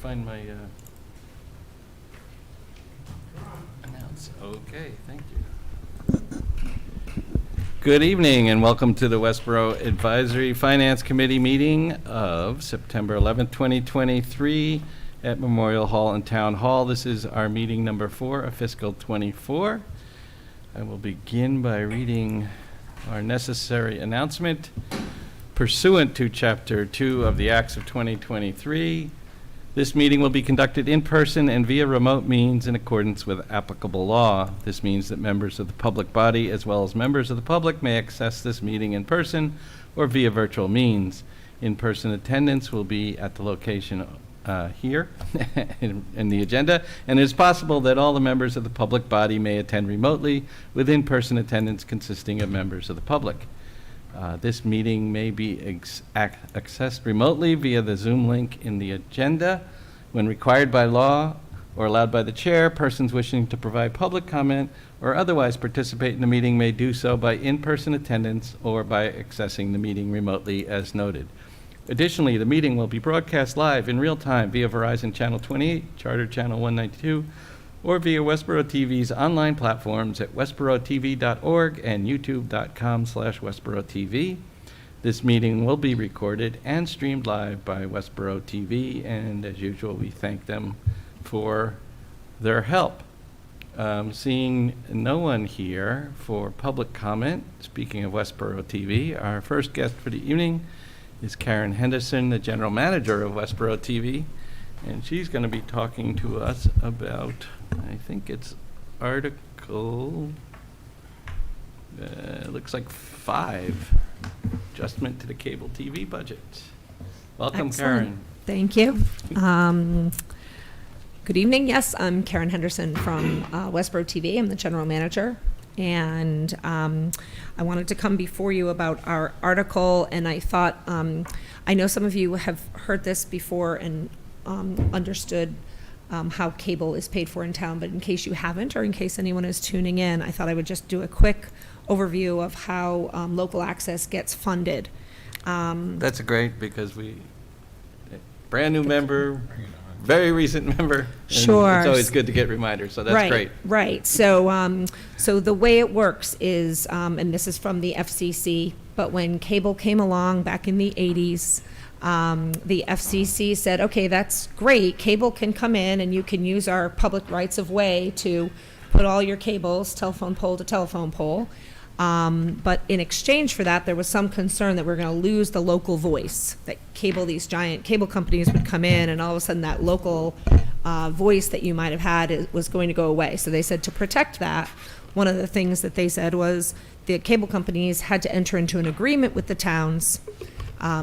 find my announce. Okay, thank you. Good evening and welcome to the Westborough Advisory Finance Committee meeting of September 11th, 2023 at Memorial Hall and Town Hall. This is our meeting number 4 of fiscal 24. I will begin by reading our necessary announcement. Pursuant to Chapter 2 of the Acts of 2023, this meeting will be conducted in person and via remote means in accordance with applicable law. This means that members of the public body as well as members of the public may access this meeting in person or via virtual means. In-person attendance will be at the location here in the agenda, and it is possible that all the members of the public body may attend remotely with in-person attendance consisting of members of the public. This meeting may be accessed remotely via the Zoom link in the agenda. When required by law or allowed by the chair, persons wishing to provide public comment or otherwise participate in the meeting may do so by in-person attendance or by accessing the meeting remotely as noted. Additionally, the meeting will be broadcast live in real time via Verizon Channel 28, Charter Channel 192, or via Westborough TV's online platforms at westboroughTV.org and youtube.com/WestboroughTV. This meeting will be recorded and streamed live by Westborough TV, and as usual, we thank them for their help. Seeing no one here for public comment, speaking of Westborough TV, our first guest for the evening is Karen Henderson, the General Manager of Westborough TV, and she's going to be talking to us about, I think it's article, looks like 5, adjustment to the cable TV budget. Welcome, Excellent. Karen. Thank you. Good evening. Yes, I'm Karen Henderson from Westborough TV. I'm the general manager, and I wanted to come before you about our article, and I thought, I know some of you have heard this before and understood how cable is paid for in town, but in case you haven't, or in case anyone is tuning in, I thought I would just do a quick overview of how local access gets funded. That's great because brand new member, very recent member. Sure. It's always good to get reminders, so that's great. Right. So, so the way it works is, and this is from the FCC, but when cable came along back in the 80s, the FCC said, okay, that's great. Cable can come in and you can use our public rights of way to put all your cables, telephone pole to telephone pole. But in exchange for that, there was some concern that we're going to lose the local voice, that these giant cable companies would come in and all of a sudden that local voice that you might have had was going to go away. So they said to protect that, one of the things that they said was the cable companies had to enter into an agreement with the towns.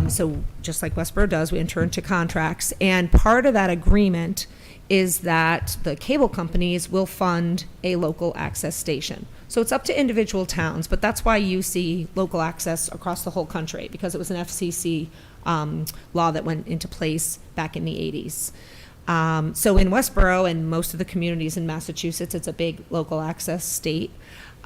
So just like Westborough does, we enter into contracts. And part of that agreement is that the cable companies will fund a local access station. So it's up to individual towns, but that's why you see local access across the whole country, because it was an FCC law that went into place back in the 80s. So in Westborough and most of the communities in Massachusetts, it's a big local access state.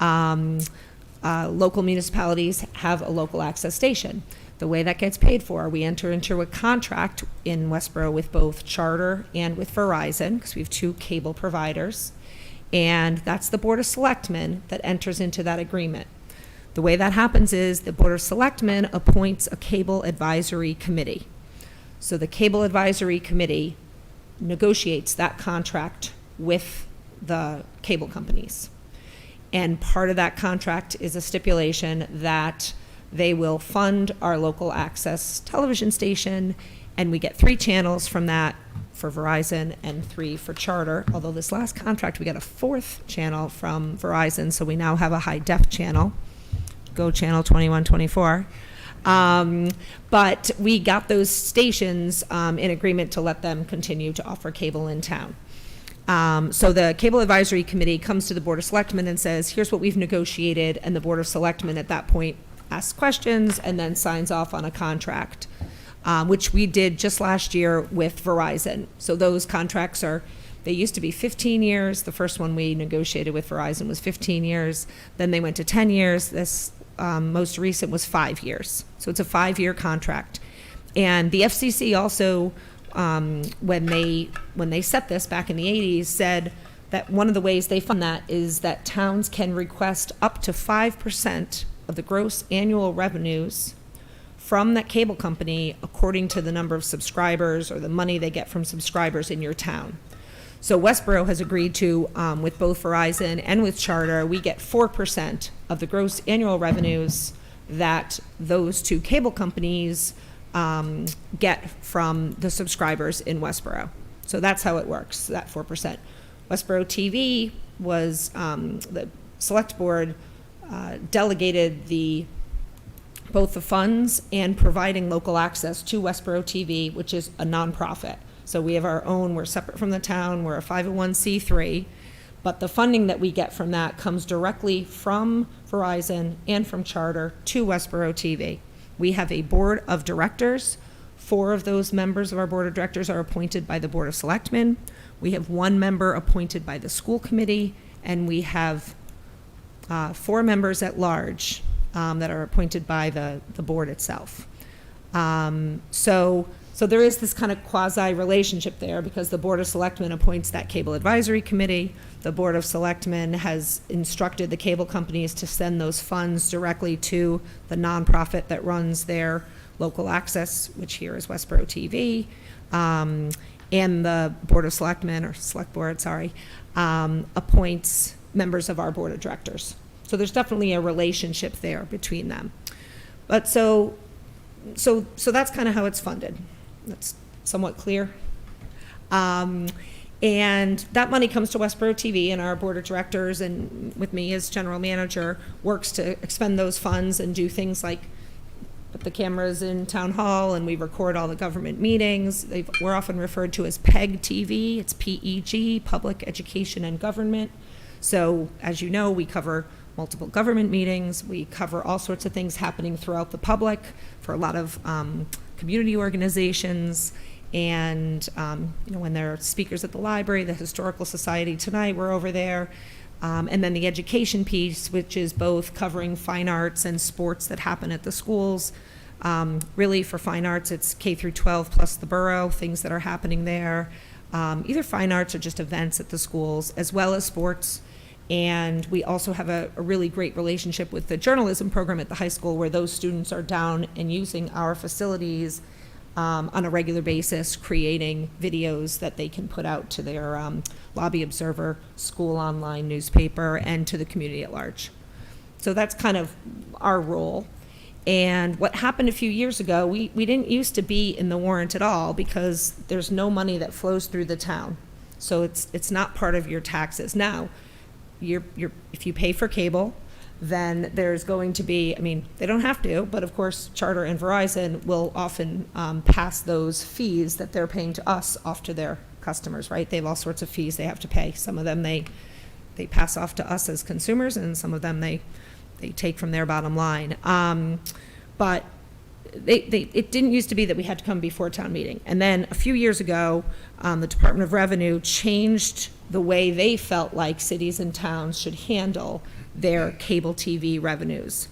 Local municipalities have a local access station. The way that gets paid for, we enter into a contract in Westborough with both Charter and with Verizon, because we have 2 cable providers, and that's the Board of Selectmen that enters into that agreement. The way that happens is the Board of Selectmen appoints a cable advisory committee. So the cable advisory committee negotiates that contract with the cable companies. And part of that contract is a stipulation that they will fund our local access television station, and we get 3 channels from that for Verizon and 3 for Charter. Although this last contract, we got a 4th channel from Verizon, so we now have a high def channel, Go Channel 2124. But we got those stations in agreement to let them continue to offer cable in town. So the Cable Advisory Committee comes to the Board of Selectmen and says, here's what we've negotiated, and the Board of Selectmen at that point asks questions and then signs off on a contract, which we did just last year with Verizon. So those contracts they used to be 15 years. The first one we negotiated with Verizon was 15 years. Then they went to 10 years. This most recent was 5 years. So it's a 5-year contract. And the FCC also when they set this back in the 80s, said that one of the ways they fund that is that towns can request up to 5% of the gross annual revenues from that cable company according to the number of subscribers or the money they get from subscribers in your town. So Westborough has agreed to, with both Verizon and with Charter, we get 4% of the gross annual revenues that those two cable companies get from the subscribers in Westborough. So that's how it works, that 4%. Westborough TV was, the select board delegated both the funds and providing local access to Westborough TV, which is a nonprofit. So we have our own, we're separate from the town, we're a 501c3, but the funding that we get from that comes directly from Verizon and from Charter to Westborough TV. We have a board of directors. 4 of those members of our board of directors are appointed by the Board of Selectmen. We have 1 member appointed by the school committee, and we have 4 members at large that are appointed by the board itself. So there is this kind of quasi-relationship there because the Board of Selectmen appoints that cable advisory committee. The Board of Selectmen has instructed the cable companies to send those funds directly to the nonprofit that runs their local access, which here is Westborough TV. And the Board of Selectmen, or Select Board, sorry, appoints members of our Board of Directors. So there's definitely a relationship there between them. But so that's kind of how it's funded. That's somewhat clear. And that money comes to Westborough TV, and our board of directors, and with me as general manager, works to expend those funds and do things like put the cameras in town hall, and we record all the government meetings. We're often referred to as PEG TV. It's PEG, Public Education and Government. So as you know, we cover multiple government meetings. We cover all sorts of things happening throughout the public for a lot of community organizations, and when there are speakers at the library, the Historical Society tonight, we're over there, and then the education piece, which is both covering fine arts and sports that happen at the schools. Really for fine arts, it's K through 12 plus the borough, things that are happening there, either fine arts or just events at the schools, as well as sports. And we also have a really great relationship with the journalism program at the high school, where those students are down and using our facilities on a regular basis, creating videos that they can put out to their Lobby Observer, school online newspaper, and to the community at large. So that's kind of our role. And what happened a few years ago, we didn't used to be in the warrant at all because there's no money that flows through the town. So it's not part of your taxes. Now, if you pay for cable, then there's going to be, they don't have to, but of course Charter and Verizon will often pass those fees that they're paying to us off to their customers, right? They have all sorts of fees they have to pay. Some of them they pass off to us as consumers, and some of them they take from their bottom line. But it didn't used to be that we had to come before town meeting. And then a few years ago, the Department of Revenue changed the way they felt like cities and towns should handle their cable TV revenues.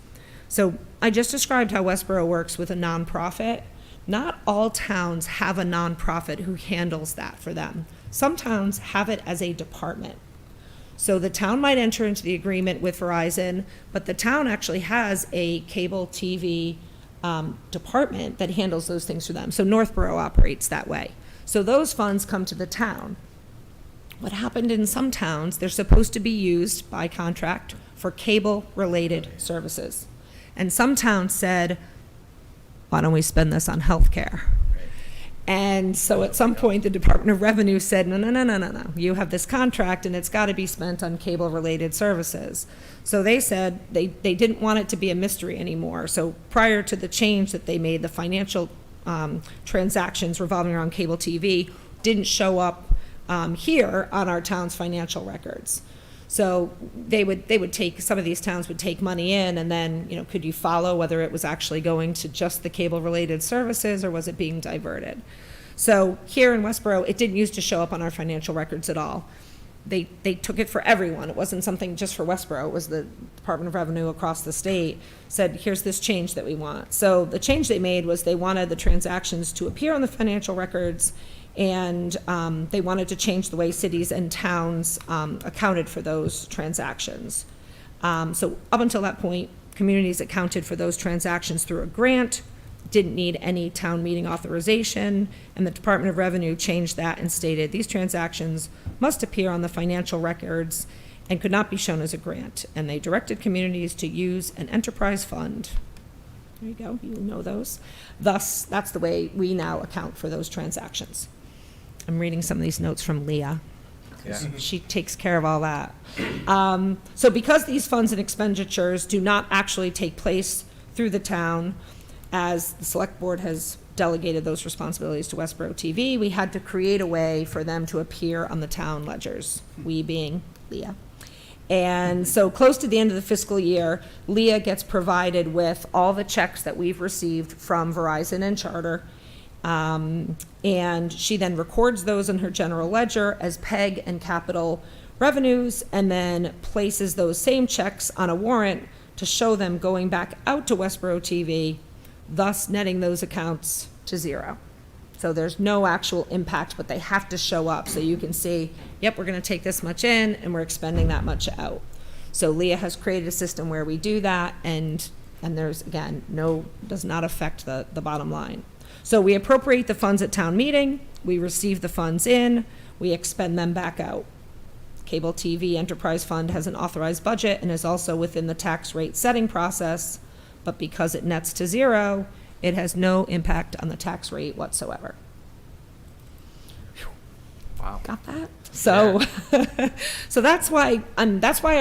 So I just described how Westborough works with a nonprofit. Not all towns have a nonprofit who handles that for them. Some towns have it as a department. So the town might enter into the agreement with Verizon, but the town actually has a cable TV department that handles those things for them. So Northborough operates that way. So those funds come to the town. What happened in some towns, they're supposed to be used by contract for cable-related services. And some towns said, why don't we spend this on healthcare? And so at some point, the Department of Revenue said, no. You have this contract, and it's got to be spent on cable-related services. So they said they didn't want it to be a mystery anymore. So prior to the change that they made, the financial transactions revolving around cable TV didn't show up here on our town's financial records. So they would take, some of these towns would take money in, and then, could you follow whether it was actually going to just the cable-related services or was it being diverted? So here in Westborough, it didn't used to show up on our financial records at all. they took it for everyone. It wasn't something just for Westborough. It was the Department of Revenue across the state said, here's this change that we want. So the change they made was they wanted the transactions to appear on the financial records, and they wanted to change the way cities and towns accounted for those transactions. So up until that point, communities accounted for those transactions through a grant, didn't need any town meeting authorization, and the Department of Revenue changed that and stated these transactions must appear on the financial records and could not be shown as a grant. And they directed communities to use an enterprise fund. There you go, you know those. Thus, that's the way we now account for those transactions. I'm reading some of these notes from Leah. Yeah. She takes care of all that. So because these funds and expenditures do not actually take place through the town, as the select board has delegated those responsibilities to Westborough TV, we had to create a way for them to appear on the town ledgers, we being Leah. And so close to the end of the fiscal year, Leah gets provided with all the checks that we've received from Verizon and Charter. And she then records those in her general ledger as PEG and capital revenues, and then places those same checks on a warrant to show them going back out to Westborough TV, thus netting those accounts to zero. So there's no actual impact, but they have to show up so you can see, yep, we're going to take this much in and we're expending that much out. So Leah has created a system where we do that, and there's, again, does not affect the bottom line. So we appropriate the funds at town meeting, we receive the funds in, we expend them back out. Cable TV Enterprise Fund has an authorized budget and is also within the tax rate setting process, but because it nets to zero, it has no impact on the tax rate whatsoever. Wow. Got that? So, so that's why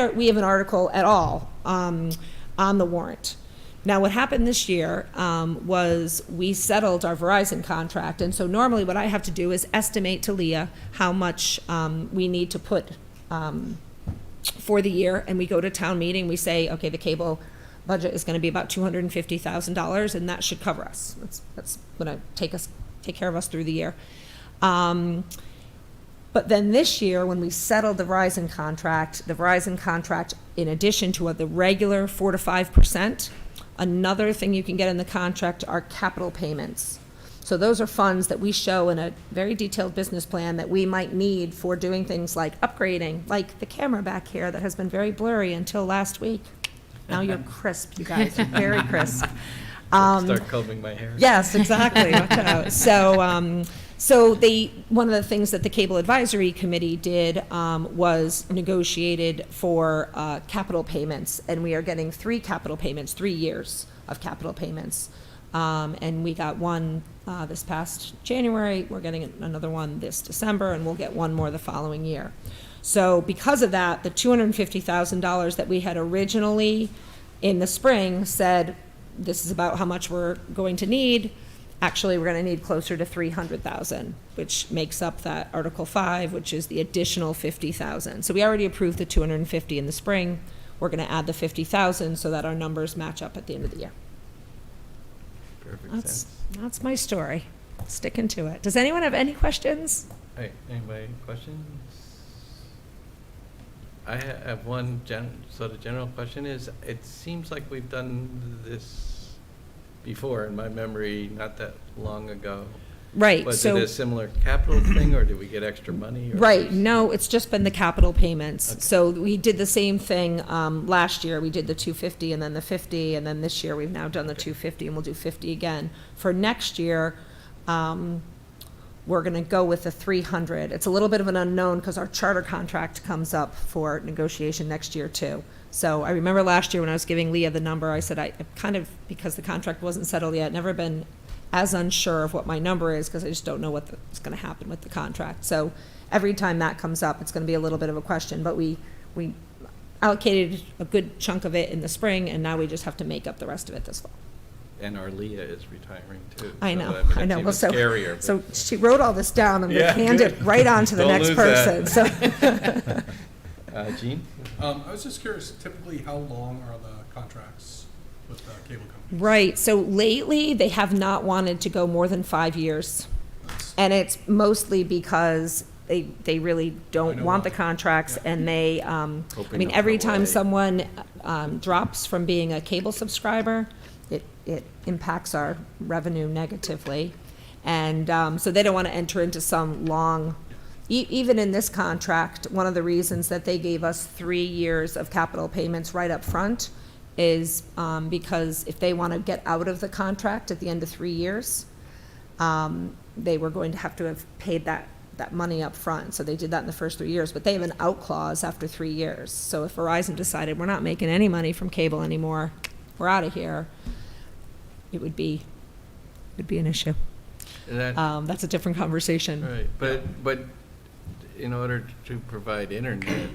we have an article at all on the warrant. Now, what happened this year was we settled our Verizon contract, and so normally what I have to do is estimate to Leah how much we need to put for the year, and we go to town meeting, we say, okay, the cable budget is going to be about $250,000, and that should cover us. That's going to take care of us through the year. But then this year, when we settled the Verizon contract, in addition to the regular 4 to 5%, another thing you can get in the contract are capital payments. So those are funds that we show in a very detailed business plan that we might need for doing things like upgrading, like the camera back here that has been very blurry until last week. Now you're crisp, you guys, you're very crisp. Start combing my hair. Yes, exactly. Watch out. So one of the things that the Cable Advisory Committee did was negotiated for capital payments, and we are getting 3 years of capital payments. And we got one this past January, we're getting another one this December, and we'll get one more the following year. So because of that, the $250,000 that we had originally in the spring said, this is about how much we're going to need. Actually, we're going to need closer to $300,000, which makes up that Article 5, which is the additional $50,000. So we already approved the $250,000 in the spring. We're going to add the $50,000 so that our numbers match up at the end of the year. Perfect sense. That's my story. Sticking to it. Does anyone have any questions? Hey, anybody questions? I have one sort of general question is, it seems like we've done this before in my memory, not that long ago. Right. Was so, it a similar capital thing, or did we get extra money? Or right. No, it's just been the capital payments. Okay. So we did the same thing last year. We did the $250 and then the $50, and then this year we've now done the $250, and we'll do $50 again. For next year, we're going to go with the $300. It's a little bit of an unknown because our charter contract comes up for negotiation next year too. So I remember last year when I was giving Leah the number, I said I kind of, because the contract wasn't settled yet, never been as unsure of what my number is because I just don't know what's going to happen with the contract. So every time that comes up, it's going to be a little bit of a question. But we allocated a good chunk of it in the spring, and now we just have to make up the rest of it this fall. And our Leah is retiring too. I know, So, I know. It's Well, so, scarier. so she wrote all this down. I'm going to Yeah, hand good. it right on to the Don't next lose person. that. So, Gene? I was just curious, typically how long are the contracts with the cable companies? right. So lately, they have not wanted to go more than 5 years. That's- And it's mostly because they really I don't know want why. the contracts, Yeah. and they, Hoping I mean, to every throw time away. someone drops from being a cable subscriber, it impacts our revenue negatively. And so they don't want to enter into some long, even in this contract, one of the reasons that they gave us 3 years of capital payments right up front is because if they want to get out of the contract at the end of 3 years, they were going to have paid that money up front. So they did that in the first 3 years, but they have an out clause after 3 years. So if Verizon decided we're not making any money from cable anymore, we're out of here, it would be an issue. That's a different conversation. Right, but in order to provide internet,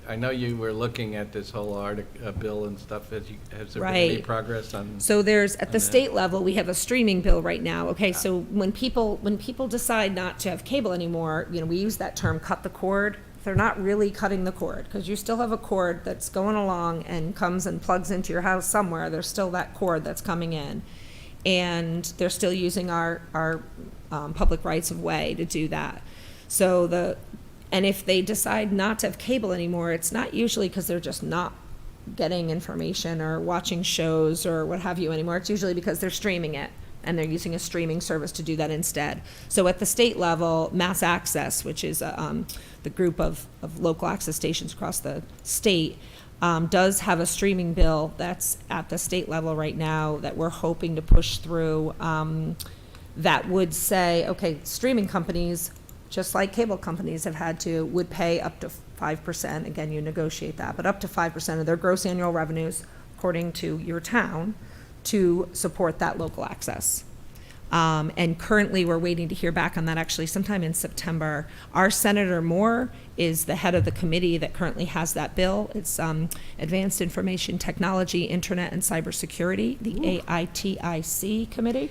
I know you were looking at this whole bill and stuff. Has there been any Right. progress on? So there's, at on the that? state level, we have a streaming bill right now. Okay, so when people decide not to have cable anymore, we use that term, cut the cord. They're not really cutting the cord, because you still have a cord that's going along and comes and plugs into your house somewhere. There's still that cord that's coming in. And they're still using our public rights of way to do that. And if they decide not to have cable anymore, it's not usually because they're just not getting information or watching shows or what have you anymore. It's usually because they're streaming it, and they're using a streaming service to do that instead. So at the state level, Mass Access, which is the group of local access stations across the state, does have a streaming bill that's at the state level right now that we're hoping to push through, that would say, okay, streaming companies, just like cable companies would pay up to 5%, again, you negotiate that, but up to 5% of their gross annual revenues, according to your town, to support that local access. And currently, we're waiting to hear back on that, actually sometime in September. Our Senator Moore is the head of the committee that currently has that bill. It's Advanced Information Technology, Internet, and Cybersecurity, the AITIC committee.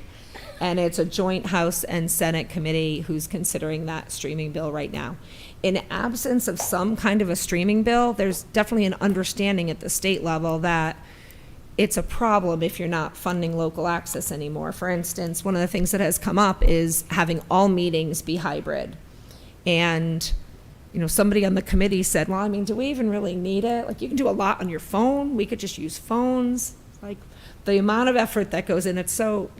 And it's a joint House and Senate committee who's considering that streaming bill right now. In absence of some kind of a streaming bill, there's definitely an understanding at the state level that it's a problem if you're not funding local access anymore. For instance, one of the things that has come up is having all meetings be hybrid. And, somebody on the committee said, well, do we even really need it? Like, you can do a lot on your phone. We could just use phones. Like, the amount of effort that goes in, it's so,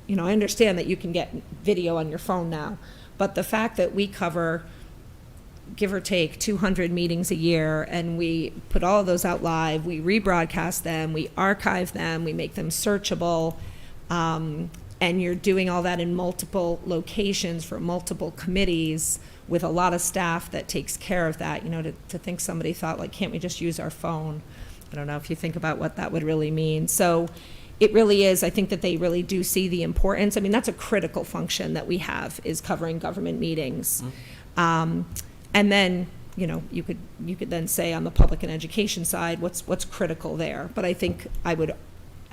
I understand that you can get video on your phone now, but the fact that we cover, give or take, 200 meetings a year, and we put all of those out live, we rebroadcast them, we archive them, we make them searchable, and you're doing all that in multiple locations for multiple committees with a lot of staff that takes care of that, to think somebody thought, like, can't we just use our phone? I don't know if you think about what that would really mean. So it really is, I think that they really do see the importance. That's a critical function that we have, is covering government meetings. And then, you could then say on the public and education side, what's critical there. But I think I would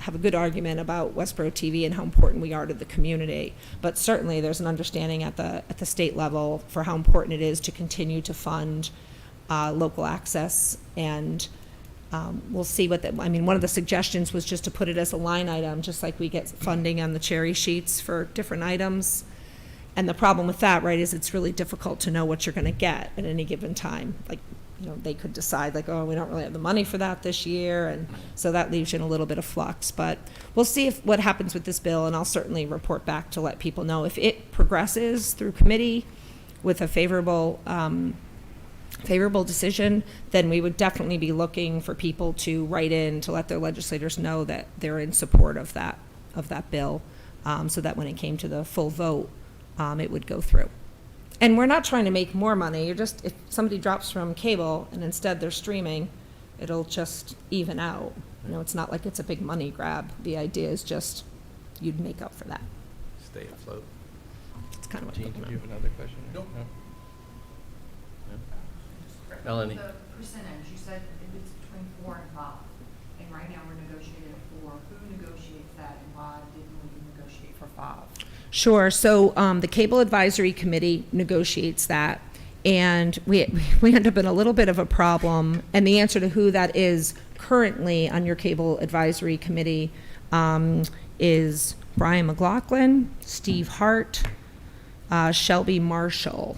have a good argument about Westborough TV and how important we are to the community. But certainly there's an understanding at the state level for how important it is to continue to fund local access. And we'll see one of the suggestions was just to put it as a line item, just like we get funding on the cherry sheets for different items. And the problem with that, right, is it's really difficult to know what you're going to get at any given time. Like, they could decide, like, oh, we don't really have the money for that this year, and so that leaves you in a little bit of flux. But we'll see what happens with this bill, and I'll certainly report back to let people know. If it progresses through committee with a favorable decision, then we would definitely be looking for people to write in to let their legislators know that they're in support of that bill, so that when it came to the full vote, it would go through. And we're not trying to make more money. If somebody drops from cable and instead they're streaming, it'll just even out. It's not like it's a big money grab. The idea is just you'd make up for that. Stay afloat. It's kind of what Gene, we're did you doing. have another question? Nope. No? Melanie? The percentage, you said it's between 4 and 5, and right now we're negotiating at 4. Who negotiates that, and why didn't we negotiate for 5? Sure. So the Cable Advisory Committee negotiates that, and we end up in a little bit of a problem. And the answer to who that is currently on your Cable Advisory Committee is Brian McLaughlin, Steve Hart, Shelby Marshall.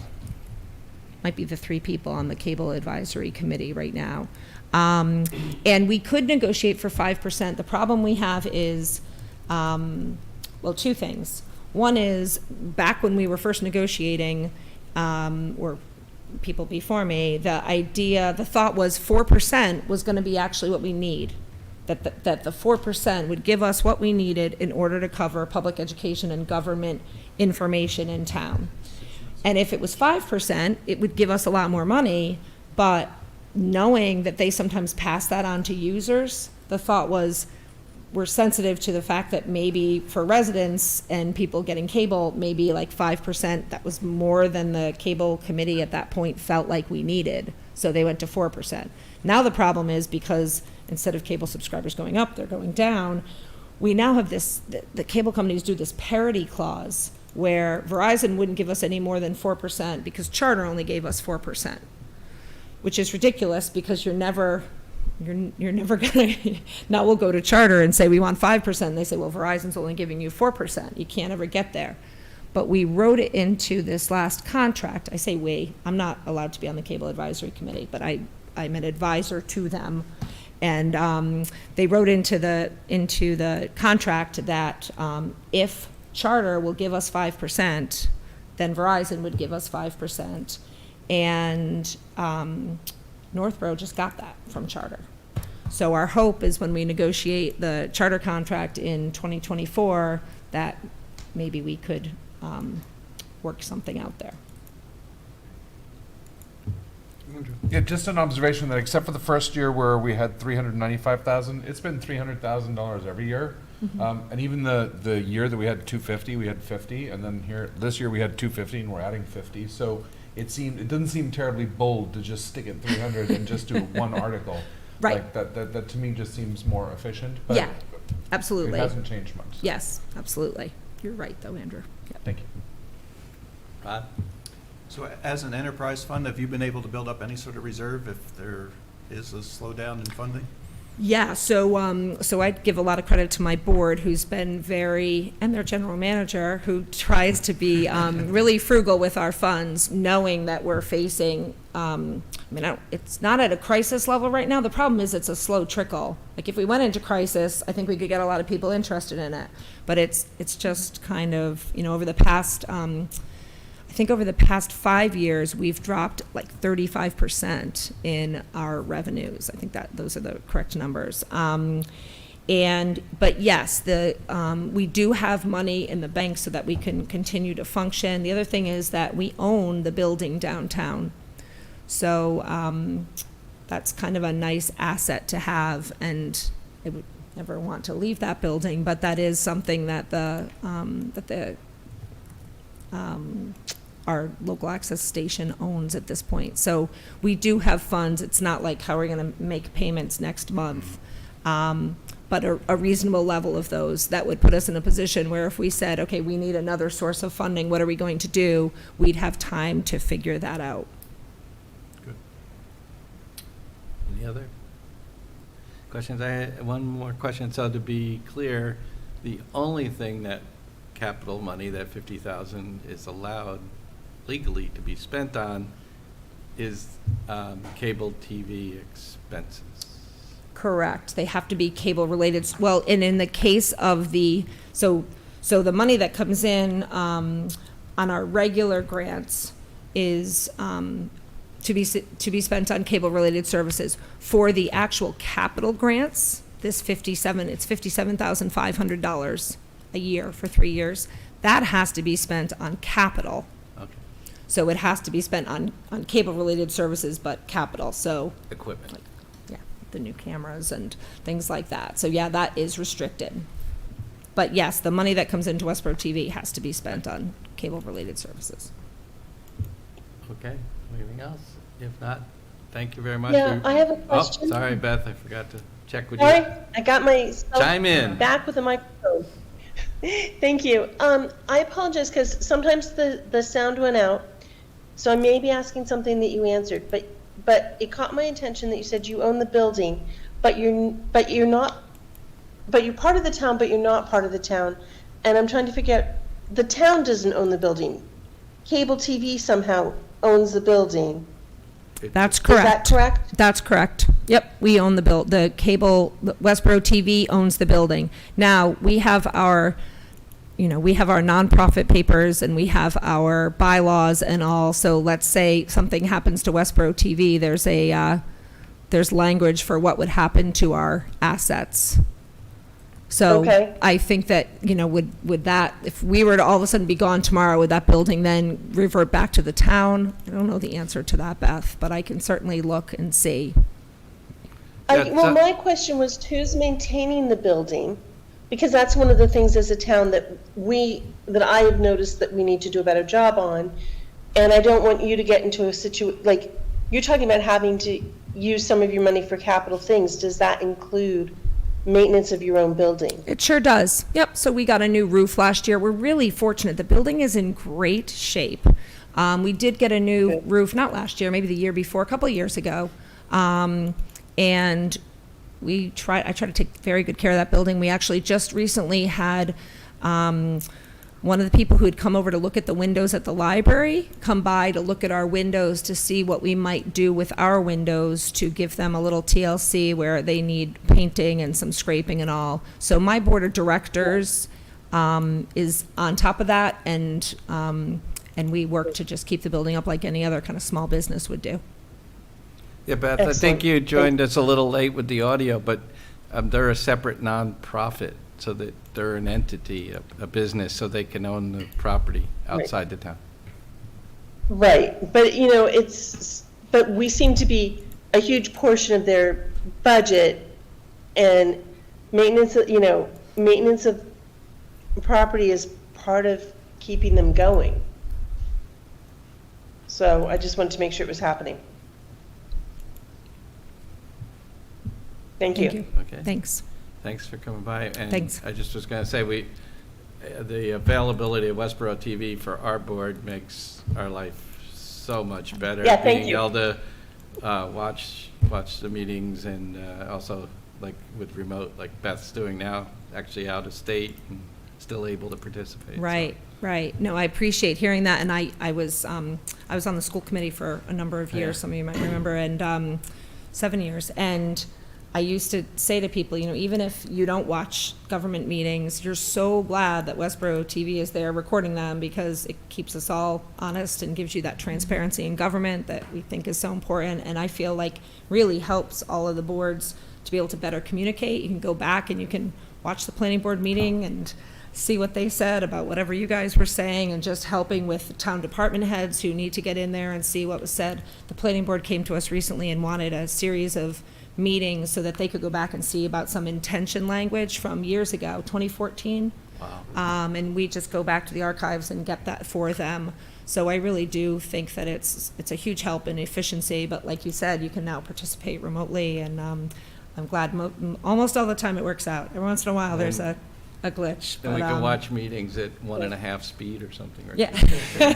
might be the 3 people on the Cable Advisory Committee right now. And we could negotiate for 5%. The problem we have is, well, 2 things. One is, back when we were first negotiating, or people before me, the thought was 4% was going to be actually what we need. That the 4% would give us what we needed in order to cover public education and government information in town. And if it was 5%, it would give us a lot more money, but knowing that they sometimes pass that on to users, the thought was, we're sensitive to the fact that maybe for residents and people getting cable, maybe like 5%, that was more than the cable committee at that point felt like we needed. So they went to 4%. Now the problem is, because instead of cable subscribers going up, they're going down, we now have this, the cable companies do this parity clause where Verizon wouldn't give us any more than 4% because Charter only gave us 4%, which is ridiculous because you're never gonna, now we'll go to Charter and say we want 5%, and they say, well, Verizon's only giving you 4%. You can't ever get there. But we wrote it into this last contract. I say we, I'm not allowed to be on the Cable Advisory Committee, but I'm an advisor to them. And they wrote into the contract that if Charter will give us 5%, then Verizon would give us 5%. And Northborough just got that from Charter. So our hope is when we negotiate the Charter contract in 2024, that maybe we could work something out there. Yeah, just an observation that except for the first year where we had $395,000, it's been $300,000 every year. And even the year that we had 250, we had 50, and then this year we had 250 and we're adding 50. So it doesn't seem terribly bold to just stick at 300 and just do one article. Right. Like that to me just seems more efficient. But Yeah, absolutely. It hasn't changed much. So. Yes, absolutely. You're right, though, Andrew. Yep. Thank you. Rod? So as an enterprise fund, have you been able to build up any sort of reserve if there is a slowdown in funding? Yeah, so I'd give a lot of credit to my board, who's been and their general manager, who tries to be really frugal with our funds, knowing that we're facing, it's not at a crisis level right now. The problem is it's a slow trickle. Like if we went into crisis, I think we could get a lot of people interested in it. But it's just kind of, over the past, I think over the past 5 years, we've dropped like 35% in our revenues. I think that those are the correct numbers. But yes, we do have money in the bank so that we can continue to function. The other thing is that we own the building downtown. So that's kind of a nice asset to have, and I would never want to leave that building, but that is something that our local access station owns at this point. So we do have funds. It's not like how we're going to make payments next month, but a reasonable level of those that would put us in a position where if we said, okay, we need another source of funding, what are we going to do? We'd have time to figure that out. Good. Any other questions? I had one more question. So to be clear, the only thing that capital money, that 50,000 is allowed legally to be spent on is cable TV expenses. Correct. They have to be cable related. Well, and in the case of so the money that comes in on our regular grants is to be spent on cable related services. For the actual capital grants, it's $57,500 a year for 3 years. That has to be spent on capital. Okay. So it has to be spent on cable-related services, but capital, so. Equipment. Yeah, the new cameras and things like that. So yeah, that is restricted. But yes, the money that comes into Westborough TV has to be spent on cable-related services. Okay, anything else? If not, thank you very much. Yeah, I have a question. Oh, sorry, Beth, I forgot to check with you. Sorry, I got myself Chime in. back with the microphone. Thank you. I apologize because sometimes the sound went out, so I may be asking something that you answered, but it caught my attention that you said you own the building, but you're not, but you're part of the town, but you're not part of the town, and I'm trying to figure out, the town doesn't own the building. Cable TV somehow owns the building. That's Is that correct. correct? That's correct. Yep, we own the cable, Westborough TV owns the building. Now, we have our nonprofit papers and we have our bylaws and all, so let's say something happens to Westborough TV, there's language for what would happen to our assets. So Okay. I think that, would that, if we were to all of a sudden be gone tomorrow, would that building then revert back to the town? I don't know the answer to that, Beth, but I can certainly look and see. Well, my question was, who's maintaining the building? Because that's one of the things as a town that I have noticed that we need to do a better job on. And I don't want you to get into a like, you're talking about having to use some of your money for capital things. Does that include maintenance of your own building? It sure does. Yep. So we got a new roof last year. We're really fortunate. The building is in great shape. We did get a new roof, not last year, maybe the year before, a couple of years ago. And I try to take very good care of that building. We actually just recently had one of the people who had come over to look at the windows at the library come by to look at our windows to see what we might do with our windows to give them a little TLC where they need painting and some scraping and all. So my board of directors is on top of that, and we work to just keep the building up like any other kind of small business would do. Yeah, Beth, I think you joined us a little late with the audio, but they're a separate nonprofit, so that they're an entity, a business, so they can own the property outside the town. Right, but but we seem to be a huge portion of their budget, and maintenance of property is part of keeping them going. So I just wanted to make sure it was happening. Thank you. Okay. Thanks. Thanks for coming by. And Thanks. I just was going to say, the availability of Westborough TV for our board makes our life so much better. Yeah, thank Being you. able to watch the meetings, and also like with remote, like Beth's doing now, actually out of state and still able to participate. Right, right. No, I appreciate hearing that, and I was on the school committee for a number of years, Yeah. some of you might remember, and 7 years, and I used to say to people, even if you don't watch government meetings, you're so glad that Westborough TV is there recording them, because it keeps us all honest and gives you that transparency in government that we think is so important, and I feel like really helps all of the boards to be able to better communicate. You can go back and you can watch the planning board meeting and see what they said about whatever you guys were saying, and just helping with town department heads who need to get in there and see what was said. The planning board came to us recently and wanted a series of meetings so that they could go back and see about some intention language from years ago, 2014. Wow. And we just go back to the archives and get that for them. So I really do think that it's a huge help in efficiency, but like you said, you can now participate remotely, and I'm glad almost all the time it works out. Every once in a while, there's a glitch. And we but, can watch meetings at 1.5 speed or something. Right? Yeah.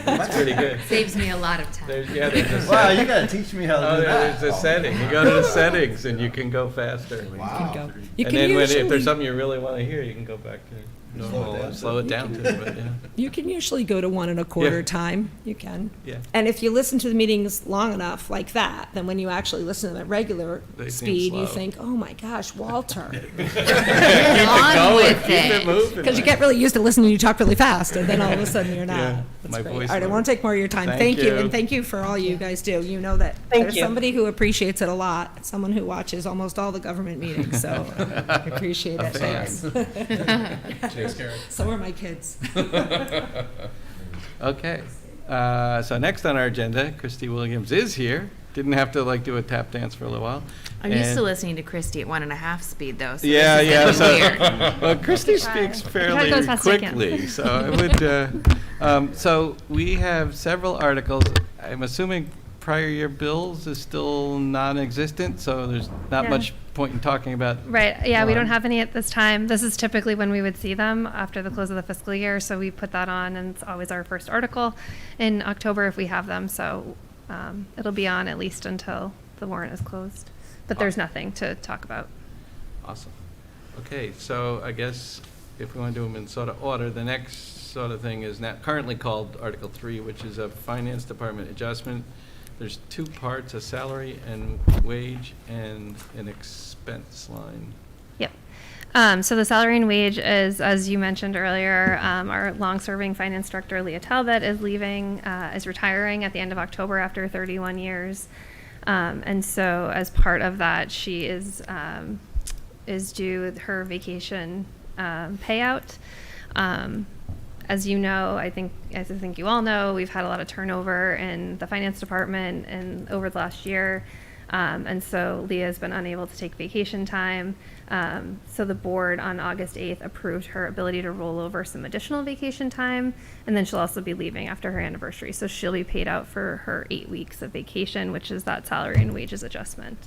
That's pretty good. Saves me a lot of time. There's a Wow, setting. you gotta teach me how to Oh, do that. there's a setting. You go to the settings and you can go faster. You can And if then if usually, there's something you really want to hear, you can go back to normal and slow it down to it. But yeah. you can usually go to 1 1/4 Yeah. time. You can. Yeah. And if you listen to the meetings long enough like that, then when you actually listen to them at regular They seem speed, you slow. think, oh my gosh, Walter. Keep it going. with Keep it. it moving. Because you get really used to listening, you talk really fast, and then all of a sudden you're not. Yeah, That's my great. voice All right, I learned. won't take more of your time. Thank Thank you, you. and thank you for all you guys do. You know that Thank there's you. somebody who appreciates it a lot, someone who watches almost all the government meetings, so I appreciate A it. fan. Thanks. Thanks, Karen. So are my kids. Okay. So next on our agenda, Christy Williams is here. Didn't have to do a tap dance for a little while. I'm used to And- listening to Christy at 1.5 speed, though. So Yeah, this is yeah. gonna So, be weird. well, Christy speaks fairly go as fast as I can. quickly, so I would. So we have several articles. I'm assuming prior year bills is still non-existent, so there's not Yeah. much point in talking about. Right, yeah, we don't one. have any at this time. This is typically when we would see them after the close of the fiscal year, so we put that on, and it's always our first article in October if we have them, so it'll be on at least until the warrant is closed. But there's nothing to talk about. Awesome. Okay, so I guess if we want to do them in sort of order, the next sort of thing is now currently called Article 3, which is a finance department adjustment. There's two parts, a salary and wage and an expense line. Yep. So the salary and wage is, as you mentioned earlier, our long-serving finance director, Leah Talbot, is leaving, is retiring at the end of October after 31 years. And so as part of that, she is due her vacation payout. As you know, as I think you all know, we've had a lot of turnover in the finance department and over the last year. And so Leah's been unable to take vacation time. So the board on August 8th approved her ability to roll over some additional vacation time. And then she'll also be leaving after her anniversary. So she'll be paid out for her 8 weeks of vacation, which is that salary and wages adjustment.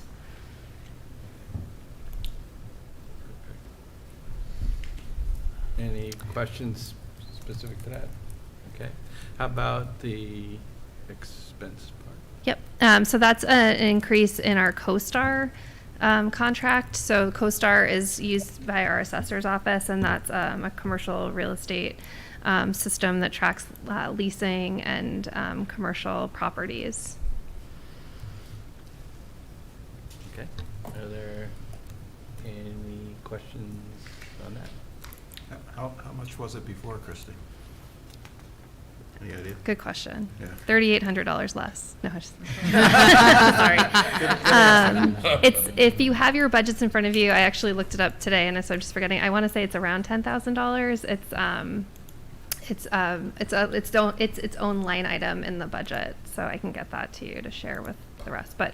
Any questions specific to that? Okay. How about the expense part? Yep. So that's an increase in our CoStar contract. So CoStar is used by our assessor's office, and that's a commercial real estate system that tracks leasing and commercial properties. Okay. Are there any questions on that? How much was it before, Christie? Any idea? Good question. Yeah. $3,800 less. No, I just, sorry. It's, if you have your budgets in front of you, I actually looked it up today, and so I'm just forgetting. I want to say it's around $10,000. It's its own line item in the budget, so I can get that to you to share with the rest. But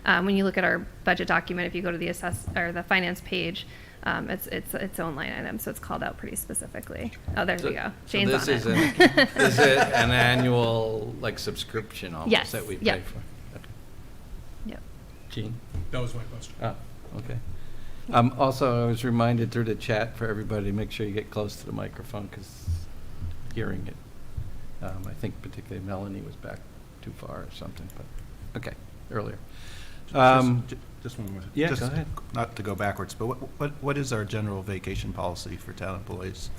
when you look at our budget document, if you go to the finance page, it's its own line item, so it's called out pretty specifically. Oh, there we go. Jane's this on is it. is it an annual, like, subscription almost Yes, that we pay yep. for? Okay. Yep. Gene? That was my question. Oh, okay. Also, I was reminded through the chat for everybody to make sure you get close to the microphone, because hearing it, I think particularly Melanie was back too far or something, but, okay, earlier. Just one more. Yeah, Just go ahead. Not to go backwards, but what is our general vacation policy for town employees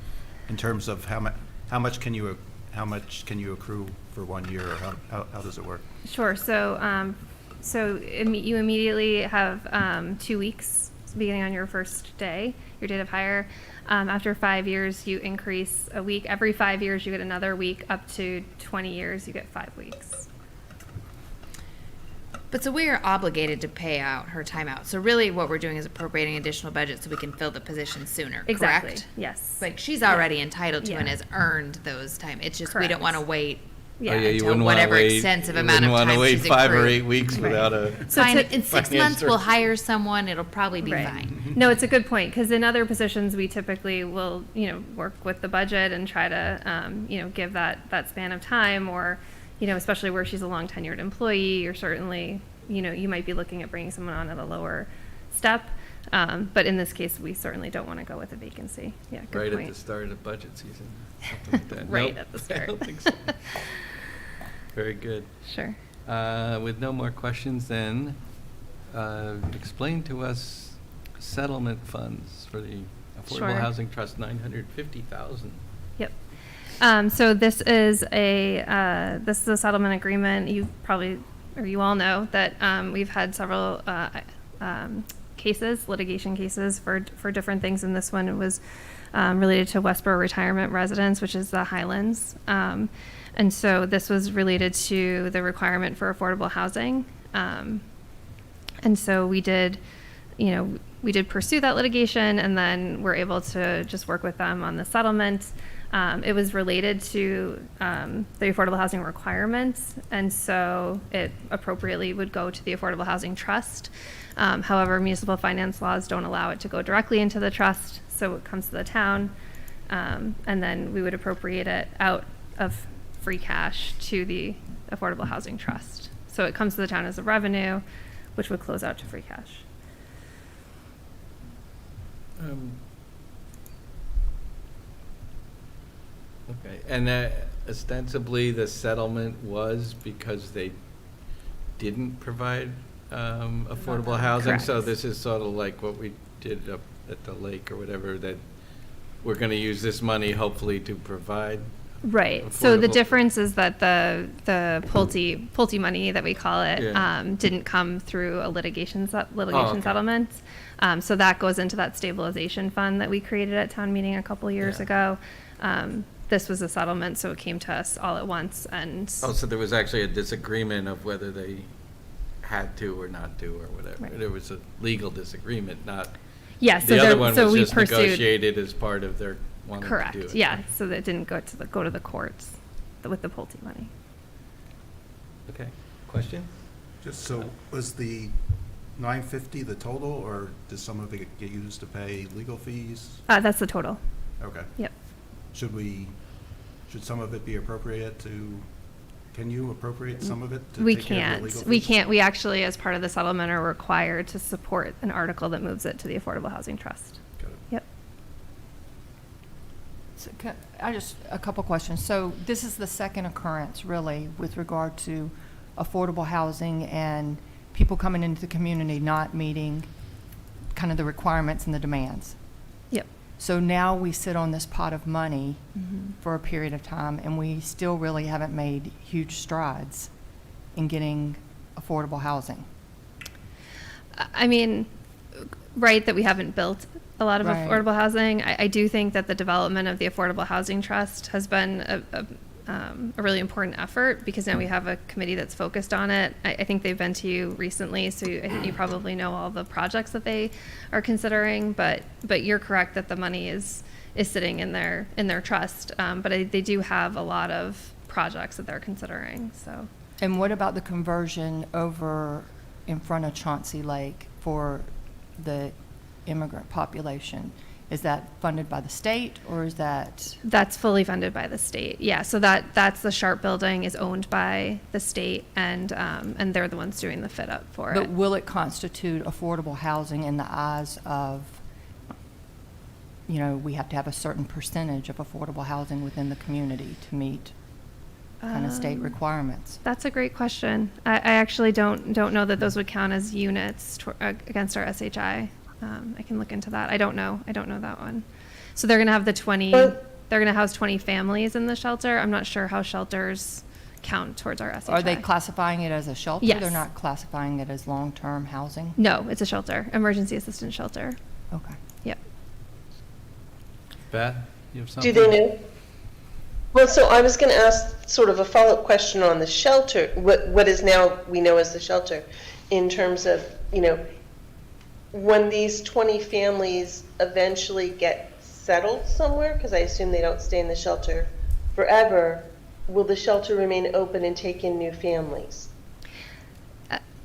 in terms of how much can you accrue for 1 year, or how does it work? Sure. So, you immediately have 2 weeks beginning on your first day, your date of hire. After 5 years, you increase a week. Every 5 years, you get another week. Up to 20 years, you get 5 weeks. But so we are obligated to pay out her timeout. So really what we're doing is appropriating additional budget so we can fill the position sooner, Exactly. correct? Yes. Like she's already entitled to and Yeah. has earned those time. It's just we Correct. don't want to wait. Yeah. Oh, yeah, you until wouldn't want to whatever wait. extensive you amount of wouldn't time want to she's wait 5 or accrued. 8 weeks Right. without a. So Fine. to- In 6 finance months, we'll director. hire someone. It'll probably be Right. fine. No, it's a good point, because in other positions, we typically will, work with the budget and try to, give that span of time, or, especially where she's a long tenured employee, or certainly, you might be looking at bringing someone on at a lower step. But in this case, we certainly don't want to go with a vacancy. Yeah, good Right point. at the start of the budget season, something like that. Right Nope, at the I start. don't think so. Very good. Sure. With no more questions, then, explain to us settlement funds for the Affordable Sure. Housing Trust, 950,000. Yep. So this is a settlement agreement. You probably, or you all know that we've had several litigation cases for different things. And this one was related to Westborough Retirement Residence, which is the Highlands. And so this was related to the requirement for affordable housing. And so we did pursue that litigation, and then we're able to just work with them on the settlement. It was related to the affordable housing requirements, and so it appropriately would go to the Affordable Housing Trust. However, municipal finance laws don't allow it to go directly into the trust, so it comes to the town, and then we would appropriate it out of free cash to the Affordable Housing Trust. So it comes to the town as a revenue, which would close out to free cash. Okay, and ostensibly, the settlement was because they didn't provide affordable housing? So Correct. this is sort of like what we did up at the lake or whatever, that we're going to use this money hopefully to provide Right. So the affordable- difference is that the Pulte money that we call it Yeah. didn't come through a litigation okay. settlement. So that goes into that stabilization fund that we created at town meeting a couple years Yeah. ago. This was a settlement, so it came to us all at once, and Oh, so there was actually a disagreement of whether they had to or not to or whatever. Right. There was a legal disagreement, not, yeah. So the other there, one so was we just pursued. negotiated as part of their wanting to do it. Correct. Yeah. So that didn't go to the courts with the Pulte money. Okay, question? Just so, was the 950 the total, or does some of it get used to pay legal fees? That's the total. Okay. Yep. Should some of it be appropriated to, can you appropriate some of it to We take care of the can't. legal We fees? can't. We actually, as part of the settlement, are required to support an article that moves it to the Affordable Housing Trust. Got it. Yep. So a couple questions. So this is the second occurrence, really, with regard to affordable housing and people coming into the community not meeting kind of the requirements and the demands. Yep. So now we sit on this pot of money for a period of time, and we still really haven't made huge strides in getting affordable housing. I mean, right, that we haven't built a lot of Right. affordable housing. I do think that the development of the Affordable Housing Trust has been a really important effort, because now we have a committee that's focused on it. I think they've been to you recently, so I think you probably know all the projects that they are considering. But you're correct that the money is sitting in their trust. But they do have a lot of projects that they're considering. So. And what about the conversion over in front of Chauncey Lake for the immigrant population? Is that funded by the state, or is that? That's fully funded by the state. Yeah, so that's the Sharp building is owned by the state, and they're the ones doing the fit up for But it. will it constitute affordable housing in the eyes of, we have to have a certain percentage of affordable housing within the community to meet kind of state requirements? That's a great question. I actually don't know that those would count as units against our SHI. I can look into that. I don't know that one. So they're going to have they're going to house 20 families in the shelter. I'm not sure how shelters count towards our SHI. Are they classifying it as a shelter? Yes. They're not classifying it as long-term housing? No, it's a shelter, emergency assistance shelter. Okay. Yep. Beth, you have Do something? they know? Well, so I was going to ask sort of a follow-up question on the shelter, what is now we know as the shelter, in terms of, when these 20 families eventually get settled somewhere, because I assume they don't stay in the shelter forever, will the shelter remain open and take in new families?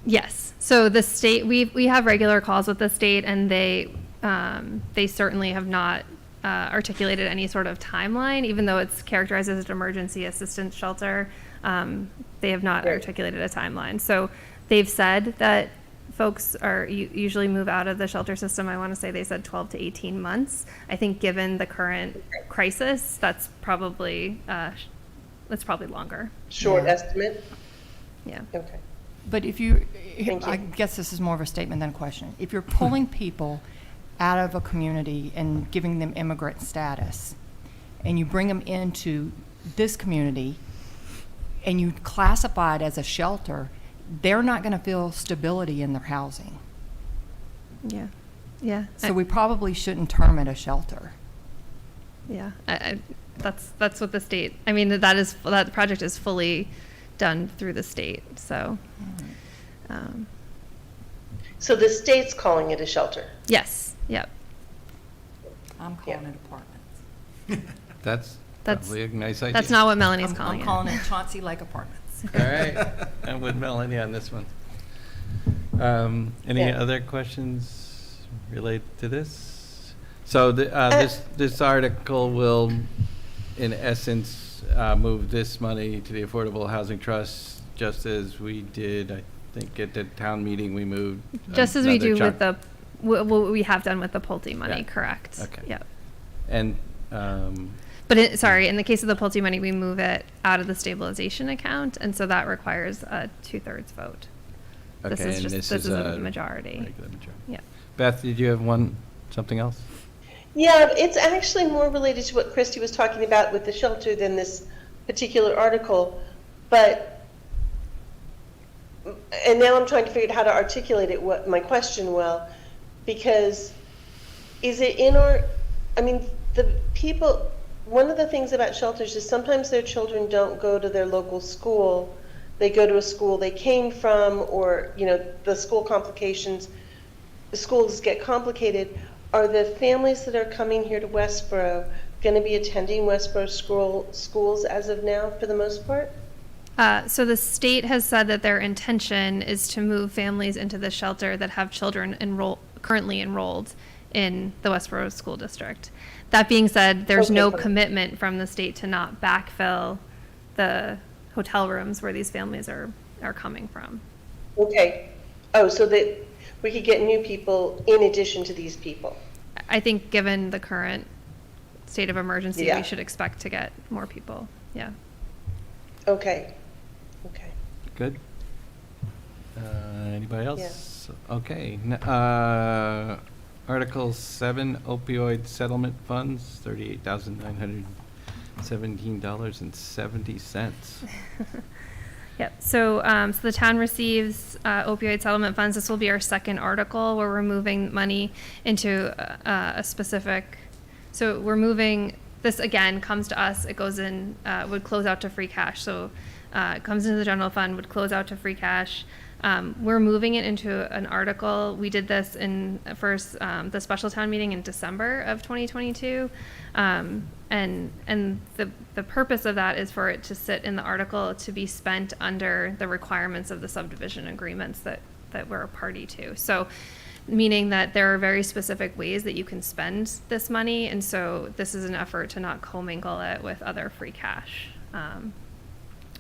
Yes. So the state, we have regular calls with the state, and they certainly have not articulated any sort of timeline, even though it's characterized as an emergency assistance shelter. They have not Right. articulated a timeline. So they've said that folks usually move out of the shelter system. I want to say they said 12 to 18 months. I think given the current crisis, that's probably longer. Short Yeah. estimate? Yeah. Okay. But Thank you. I guess this is more of a statement than a question. If you're pulling people out of a community and giving them immigrant status, and you bring them into this community, and you classify it as a shelter, they're not going to feel stability in their housing. Yeah. Yeah. So we probably shouldn't term it a shelter. Yeah, that's what the state. I mean, that project is fully done through the state. So, So the state's calling it a shelter? yes, yep. I'm Yeah. calling it apartments. That's That's- probably a nice idea. That's not what Melanie's calling I'm it. calling it Chauncey Lake Apartments. All right, I'm with Melanie on this one. Any Yeah. other questions related to this? So this article will, in essence, move this money to the Affordable Housing Trust, just as we did, I think, at the town meeting, we moved. Just as we another do chunk. with what we have done with the Pulte money, Yeah. correct? Okay. Yep. And, But in the case of the Pulte money, we move it out of the stabilization account, and so that requires a 2/3 vote. This okay, is and just this is a a majority. regular majority. Yep. Beth, did you have something else? Yeah, it's actually more related to what Christy was talking about with the shelter than this particular article, but, and now I'm trying to figure out how to articulate it, what my question well, because is it in our, I mean, the people, one of the things about shelters is sometimes their children don't go to their local school. They go to a school they came from, or, you know, the school complications, the schools get complicated. Are the families that are coming here to Westborough going to be attending Westborough schools as of now for the most part? So the state has said that their intention is to move families into the shelter that have children currently enrolled in the Westborough School District. That being said, there's no commitment from the state to not backfill the hotel rooms where these families are coming from. Okay. Oh, so that we could get new people in addition to these people. I think given the current state of emergency, Yeah. we should expect to get more people. Yeah. Okay. Okay. Good. Anybody else? Okay. Article 7, opioid settlement funds, $38,917.70. Yep. So, so the town receives opioid settlement funds. This will be our second article where we're moving money into a specific. So we're moving. This again comes to us. It goes in. Would close out to free cash. So it comes into the general fund. Would close out to free cash. We're moving it into an article. We did this in first the special town meeting in December of 2022. And the purpose of that is for it to sit in the article to be spent under the requirements of the subdivision agreements that we're a party to. So meaning that there are very specific ways that you can spend this money, and so this is an effort to not commingle it with other free cash.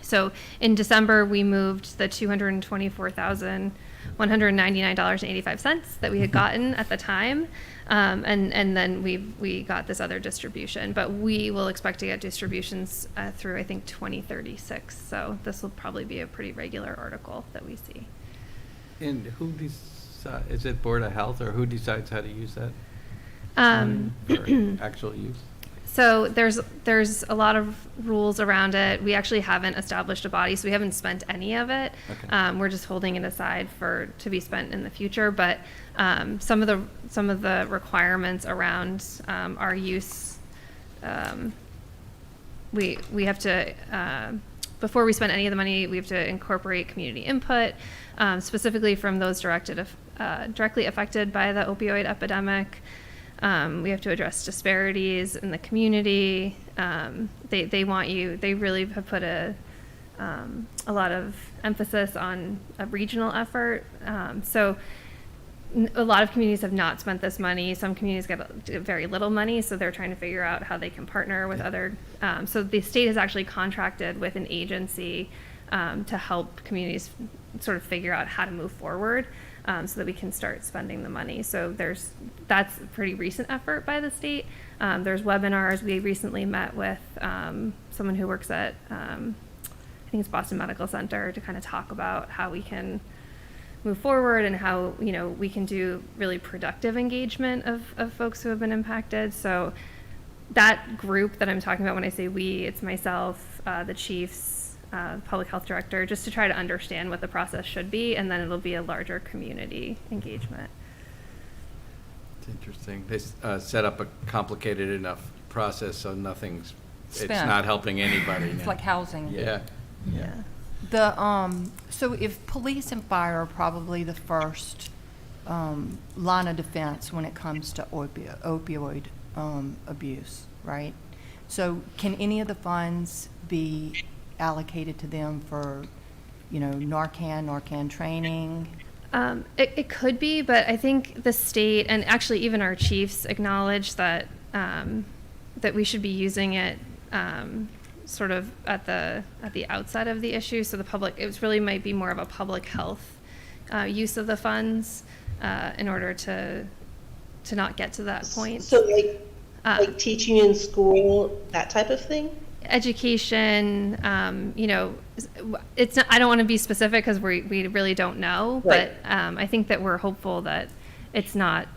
So in December, we moved the $224,199.85 that we had gotten at the time, and then we got this other distribution. But we will expect to get distributions through, I think, 2036. So this will probably be a pretty regular article that we see. And who is it Board of Health, or who decides how to use that for actual use? So there's a lot of rules around it. We actually haven't established a body, so we haven't spent any of it. Okay. We're just holding it aside to be spent in the future. But some of the requirements around our use, we have to before we spend any of the money, we have to incorporate community input, specifically from those directly affected by the opioid epidemic. We have to address disparities in the community. They really have put a lot of emphasis on a regional effort. So a lot of communities have not spent this money. Some communities get very little money, so they're trying to figure out how they can partner with other. So the state has actually contracted with an agency to help communities sort of figure out how to move forward. So that we can start spending the money. So that's a pretty recent effort by the state. There's webinars. We recently met with someone who works at, I think it's Boston Medical Center, to kind of talk about how we can move forward and how, we can do really productive engagement of folks who have been impacted. So that group that I'm talking about when I say we, it's myself, the chiefs, public health director, just to try to understand what the process should be, and then it'll be a larger community engagement. It's interesting. They set up a complicated enough process so it's Spent. not helping anybody It's now. like housing. Yeah. So if police and fire are probably the first line of defense when it comes to opioid abuse, right? So can any of the funds be allocated to them for, Narcan training? It could be, but I think the state, and actually even our chiefs, acknowledge that that we should be using it sort of at the outset of the issue. So it really might be more of a public health use of the funds in order to not get to that point. So like teaching in school, that type of thing? Education, it's not, I don't want to be specific because we really don't know, Right. but I think that we're hopeful that it's not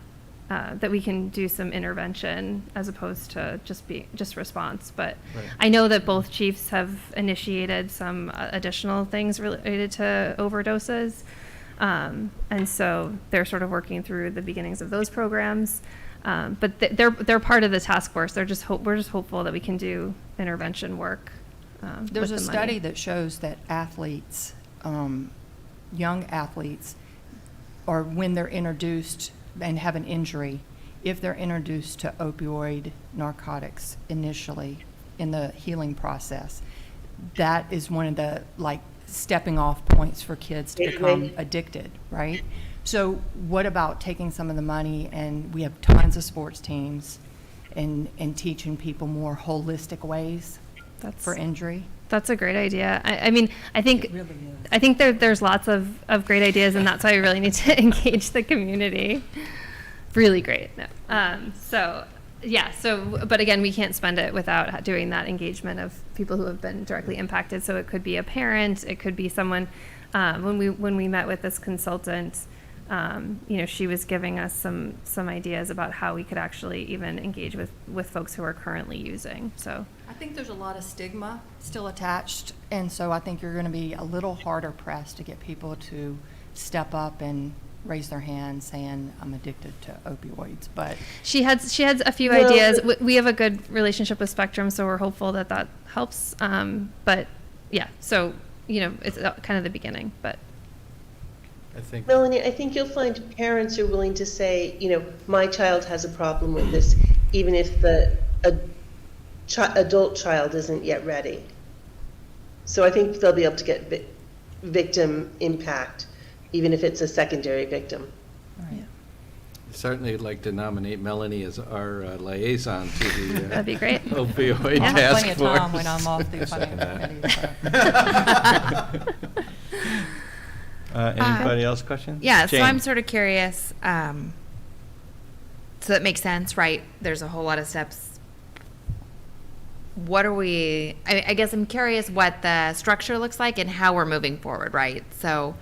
that we can do some intervention as opposed to just response. But Right. I know that both chiefs have initiated some additional things related to overdoses. And so they're sort of working through the beginnings of those programs. But they're part of the task force. We're just hopeful that we can do intervention work. There's with a the study money. that shows that athletes, young athletes, or when they're introduced and have an injury, if they're introduced to opioid narcotics initially in the healing process, that is one of the stepping off points for kids to become addicted, right? So what about taking some of the money, and we have tons of sports teams, and teaching people more holistic ways for injury? That's a great idea. I mean, I think there's lots of great ideas, and that's why we really need to engage the community. Really great. No. But again, we can't spend it without doing that engagement of people who have been directly impacted. So it could be a parent, it could be someone. When we met with this consultant, she was giving us some ideas about how we could actually even engage with folks who are currently using. So I think there's a lot of stigma still attached, and so I think you're going to be a little harder pressed to get people to step up and raise their hand saying, I'm addicted to opioids. But she had a few ideas. We have a good relationship with Spectrum, so we're hopeful that helps. But yeah, so it's kind of the beginning. But I think Melanie, I think you'll find parents are willing to say, my child has a problem with this, even if the adult child isn't yet ready. So I think they'll be able to get victim impact, even if it's a secondary victim. right. certainly like to nominate Melanie as our liaison to the That'd be great. opioid I have task plenty of force. time when I'm off the Second financial that. committee. So. Anybody else questions? Yeah, so Jane. I'm sort of curious. So that makes sense, right? There's a whole lot of steps. What are we, I guess I'm curious what the structure looks like and how we're moving forward, right? So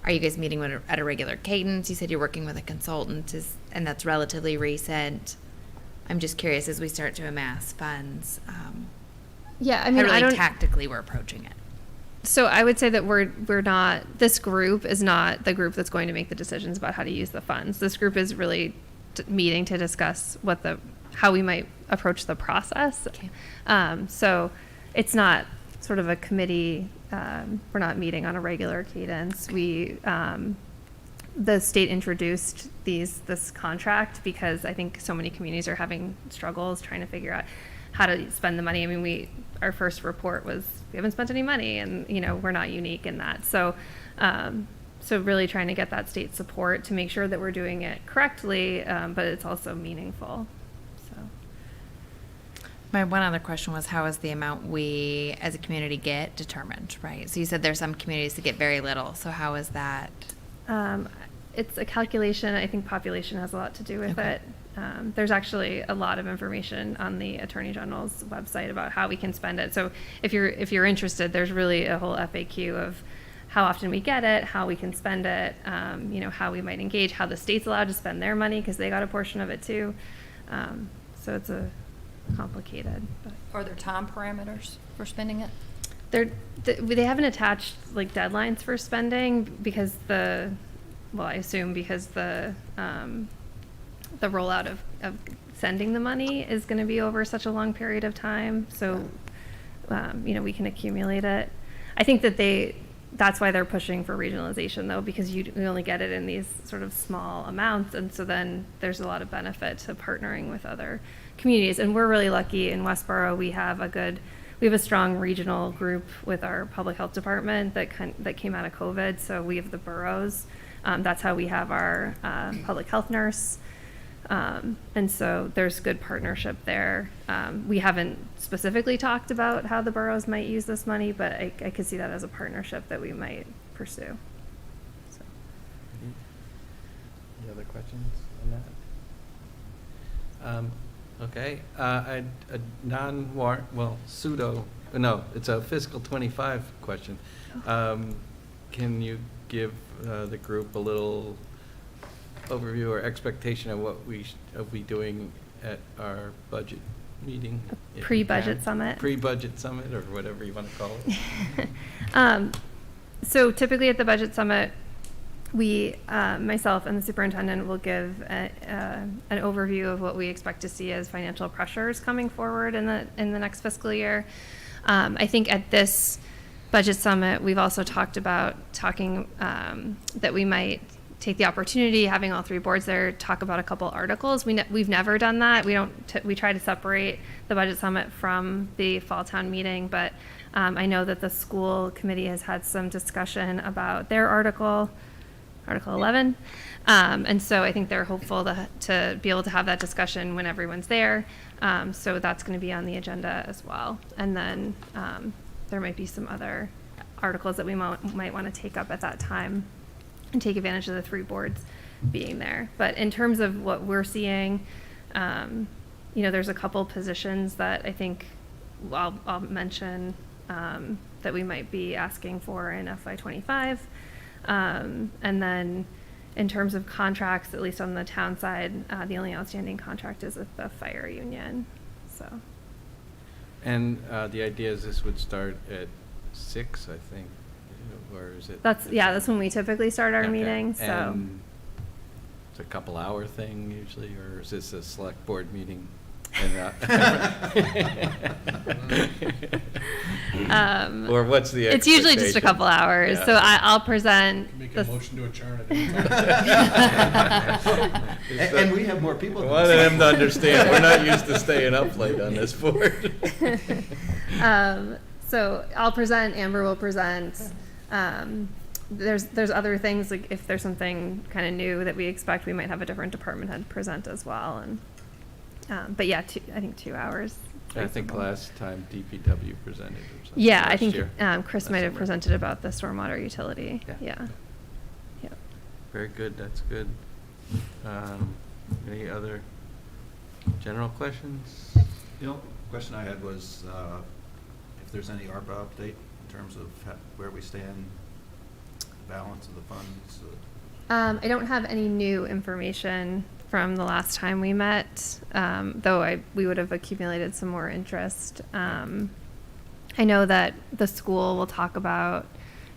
are you guys meeting at a regular cadence? You said you're working with a consultant, and that's relatively recent. I'm just curious as we start to amass funds, Yeah, I how mean, really tactically we're approaching it. So I would say that we're not, this group is not the group that's going to make the decisions about how to use the funds. This group is really meeting to discuss how we might approach the process. Okay. So it's not sort of a committee, we're not meeting on a regular cadence. The state introduced this contract because I think so many communities are having struggles trying to figure out how to spend the money. I mean, our first report was we haven't spent any money, and we're not unique in that. So, so really trying to get that state support to make sure that we're doing it correctly, but it's also meaningful. So, My one other question was, how is the amount we as a community get determined, right? So you said there's some communities that get very little. So how is that? it's a calculation. I think population has a lot to do with Okay. it. There's actually a lot of information on the Attorney General's website about how we can spend it. So if you're interested, there's really a whole FAQ of how often we get it, how we can spend it, how we might engage, how the state's allowed to spend their money because they got a portion of it too. So it's a complicated. But Are there time parameters for spending it? they haven't attached like deadlines for spending because I assume because the rollout of sending the money is going to be over such a long period of time. So, we can accumulate it. I think that's why they're pushing for regionalization though, because you only get it in these sort of small amounts. And so then there's a lot of benefit to partnering with other communities. And we're really lucky in Westborough. We have a strong regional group with our public health department that came out of COVID. So we have the boroughs. That's how we have our public health nurse. And so there's good partnership there. We haven't specifically talked about how the boroughs might use this money, but I could see that as a partnership that we might pursue. So. Any other questions on that? Okay, it's a fiscal 25 question. Can you give the group a little overview or expectation of what are we doing at our budget meeting? if we Pre-budget can? summit. Pre-budget summit, or whatever you want to call it. So typically at the budget summit, we, myself and the superintendent will give an overview of what we expect to see as financial pressures coming forward in the next fiscal year. I think at this budget summit, we've also talked about that we might take the opportunity, having all three boards there, talk about a couple articles. We've never done that. We try to separate the budget summit from the fall town meeting, but I know that the school committee has had some discussion about their Article 11. And so I think they're hopeful to be able to have that discussion when everyone's there. So that's going to be on the agenda as well. And then there might be some other articles that we might want to take up at that time and take advantage of the three boards being there. But in terms of what we're seeing, there's a couple positions that I think I'll mention that we might be asking for in FY25. And then in terms of contracts, at least on the town side, the only outstanding contract is with the fire union, so. And the idea is this would start at 6, I think, or is it? That's when we typically start our Okay. meeting, so. And it's a couple hour thing usually, or is this a select board meeting? Or what's the It's usually just a expectation? couple hours, Yeah. so I'll present. Make a the- motion to adjourn at any time. And we have more people. I than wanted this. him to understand, we're not used to staying up late on this board. So I'll present, Amber will present. There's other things, like if there's something kind of new that we expect, we might have a different department head present as well. And but yeah, I think 2 hours. I think reasonable. last time DPW presented or something. Yeah, I last think year, Chris last might have summer. presented about the stormwater utility. Yeah. Yeah. Yep. Very good, that's good. Any other general questions? The only question I had was if there's any ARPA update in terms of where we stand, balance of the funds. I don't have any new information from the last time we met, though we would have accumulated some more interest. I know that the school will talk about,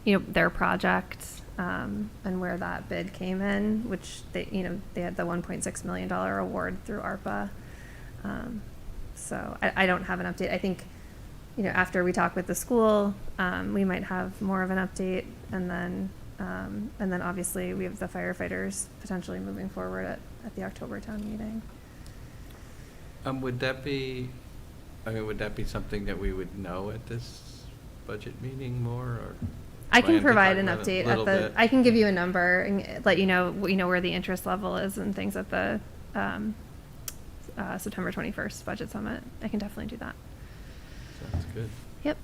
their project and where that bid came in, which they had the $1.6 million award through ARPA. So I don't have an update. I think, after we talk with the school, we might have more of an update, and then obviously we have the firefighters potentially moving forward at the October town meeting. Would that be something that we would know at this budget meeting more, or? I plan can to provide talk an about it a update little bit? I can give you a number and let you know where the interest level is and things at the September 21st budget summit. I can definitely do that. Sounds good. Yep.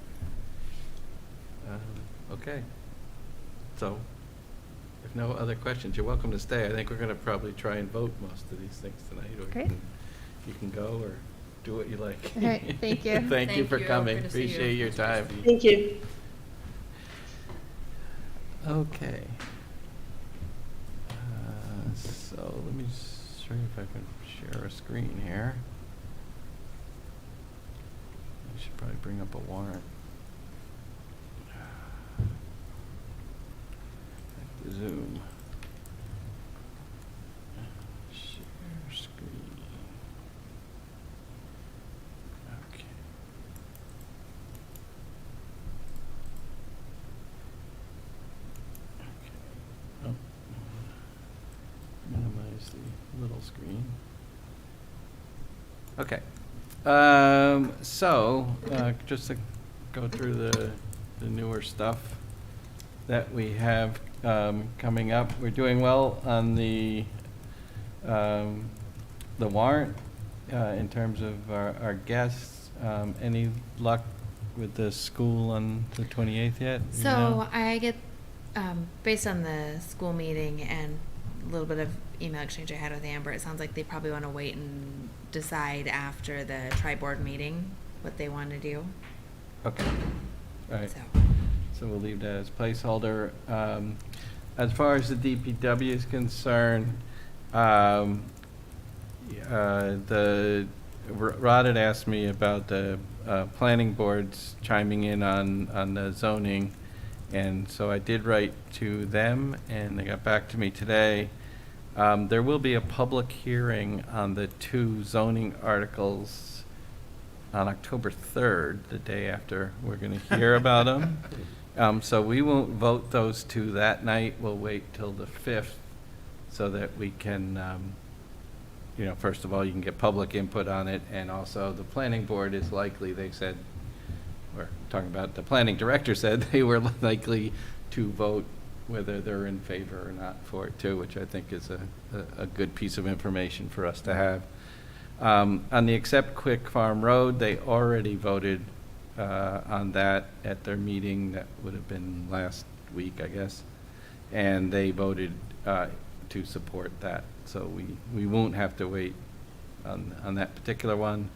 Okay. So, if no other questions, you're welcome to stay. I think we're going to probably try and vote most of these things tonight. Or Great. You can go or do what you like. All right, thank you. Thank you Thank for you. coming. Good to see you. Appreciate your time. Thank you. Okay. So let me see if I can share a screen here. I should probably bring up a warrant. Zoom. Share screen. Okay. Okay. Oh. Minimize the little screen. Okay. Just to go through the newer stuff that we have coming up. We're doing well on the warrant in terms of our guests. Any luck with the school on the 28th yet? Do you So know? I get, based on the school meeting and a little bit of email exchange I had with Amber, it sounds like they probably want to wait and decide after the tri-board meeting what they want to do. Okay. All right. So, So we'll leave that as placeholder. As far as the DPW is concerned, Rod had asked me about the planning boards chiming in on the zoning, and so I did write to them, and they got back to me today. There will be a public hearing on the 2 zoning articles on October 3rd, the day after we're going to hear about them. So we won't vote those 2 that night. We'll wait till the 5th so that we can, first of all, you can get public input on it, and also the planning board is likely, they said, we're talking about, the planning director said they were likely to vote whether they're in favor or not for it too, which I think is a good piece of information for us to have. On the Accept Quick Farm Road, they already voted on that at their meeting. That would have been last week, I guess. And they voted to support that. So we won't have to wait on that particular one.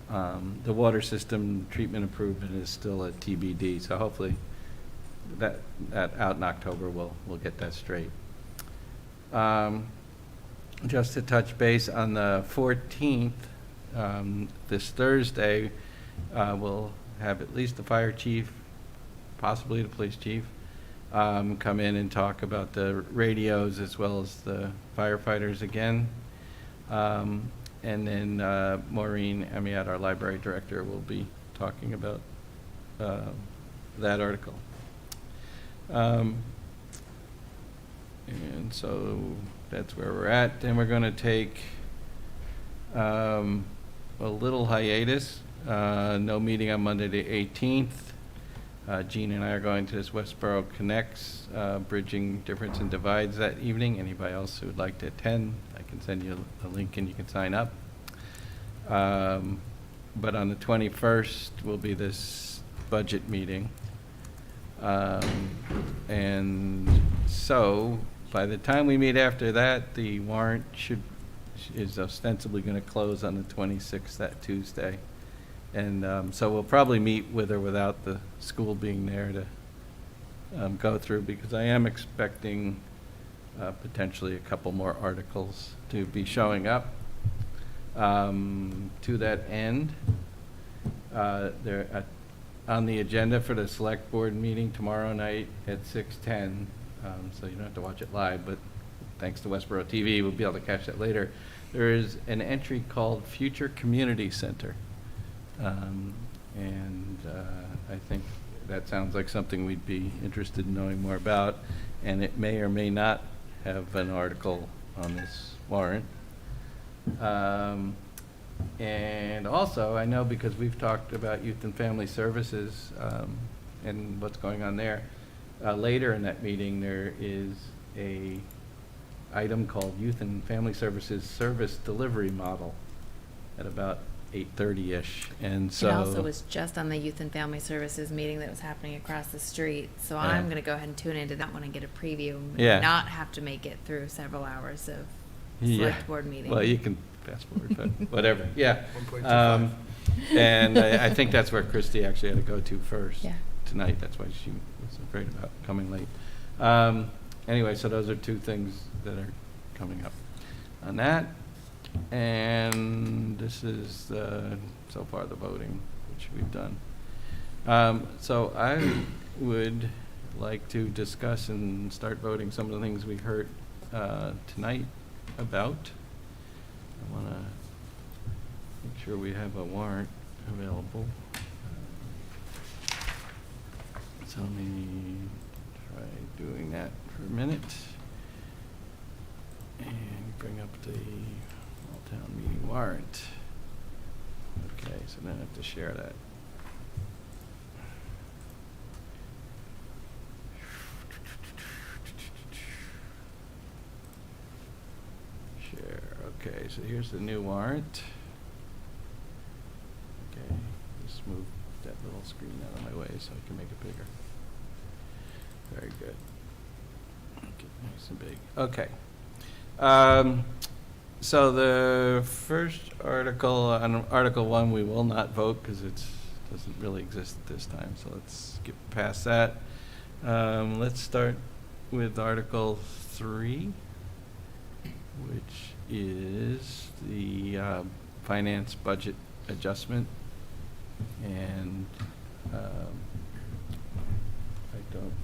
The water system treatment improvement is still a TBD, so hopefully that out in October we'll get that straight. Just to touch base on the 14th, this Thursday, we'll have at least the fire chief, possibly the police chief, come in and talk about the radios as well as the firefighters again. And then Maureen Amiat, our library director, will be talking about that article. And so that's where we're at. Then we're going to take a little hiatus. No meeting on Monday the 18th. Jean and I are going to this Westborough Connects, Bridging Difference and Divides that evening. Anybody else who would like to attend, I can send you a link and you can sign up. But on the 21st will be this budget meeting. And so by the time we meet after that, the warrant is ostensibly going to close on the 26th, that Tuesday. And so we'll probably meet with or without the school being there to go through, because I am expecting potentially a couple more articles to be showing up. To that end, they're on the agenda for the select board meeting tomorrow night at 6:10, so you don't have to watch it live, but thanks to Westborough TV, we'll be able to catch that later. There is an entry called Future Community Center, and I think that sounds like something we'd be interested in knowing more about, and it may or may not have an article on this warrant. And also, I know because we've talked about Youth and Family Services and what's going on there, later in that meeting there is a item called Youth and Family Services Service Delivery Model at about 8:30-ish. And so It also was just on the Youth and Family Services meeting that was happening across the street. So I'm going to go ahead and tune into that one and get a preview. Yeah. Not have to make it through several hours of Yeah. select board meeting. Well, you can fast forward, but whatever, yeah. 1.25. And I think that's where Christy actually had to go to first Yeah. tonight. That's why she was afraid about coming late. Anyway, so those are 2 things that are coming up on that. And this is so far the voting, which we've done. So I would like to discuss and start voting some of the things we heard tonight about. I want to make sure we have a warrant available. So let me try doing that for a minute. And bring up the all-town meeting warrant. Okay, so then I have to share that. Share, okay, so here's the new warrant. Okay, just move that little screen out of my way so I can make it bigger. Very good. Get nice and big. Okay. So the first article, on Article 1, we will not vote because it doesn't really exist at this time, so let's skip past that. Let's start with Article 3, which is the finance budget adjustment. And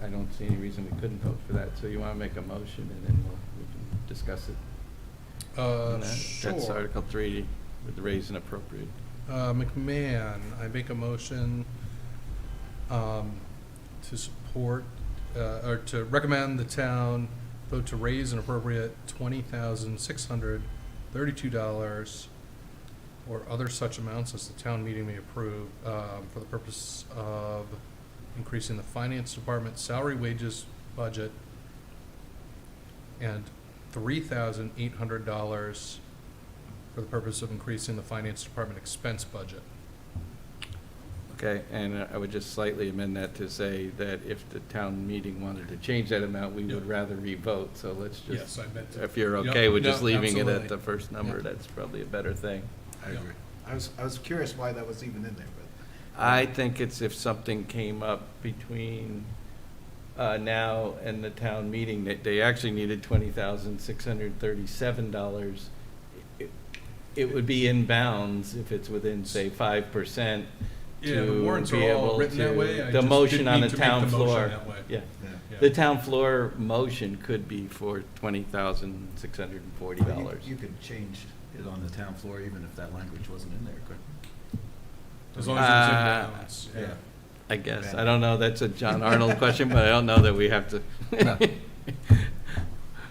I don't see any reason we couldn't vote for that. So you want to make a motion and then we can discuss it? Sure. That's Article 3 with the raise and appropriate. McMahon, I make a motion to support, or to recommend the town vote to raise and appropriate $20,632 or other such amounts as the town meeting may approve for the purpose of increasing the finance department salary wages budget and $3,800 for the purpose of increasing the finance department expense budget. Okay, and I would just slightly amend that to say that if the town meeting wanted to change that amount, we would rather re-vote. So let's Yes, just, I meant to. if you're Yep, okay with no, just leaving it at absolutely. the first number, Yep. that's probably a better thing. I agree. I was curious why that was even in there, but. I think it's if something came up between now and the town meeting, that they actually needed $20,637. It would be in bounds if it's within, say, 5%. Yeah, the to warrants be are all able written that to- way. I The just motion didn't on need the to make town the motion floor. that way. Yeah. Yeah. The town floor motion could be for $20,640. You could change it on the town floor even if that language wasn't in there, couldn't As long as it was in Uh, balance. you? Yeah. I guess. I don't know, that's a John Arnold question, but I don't know that we have to.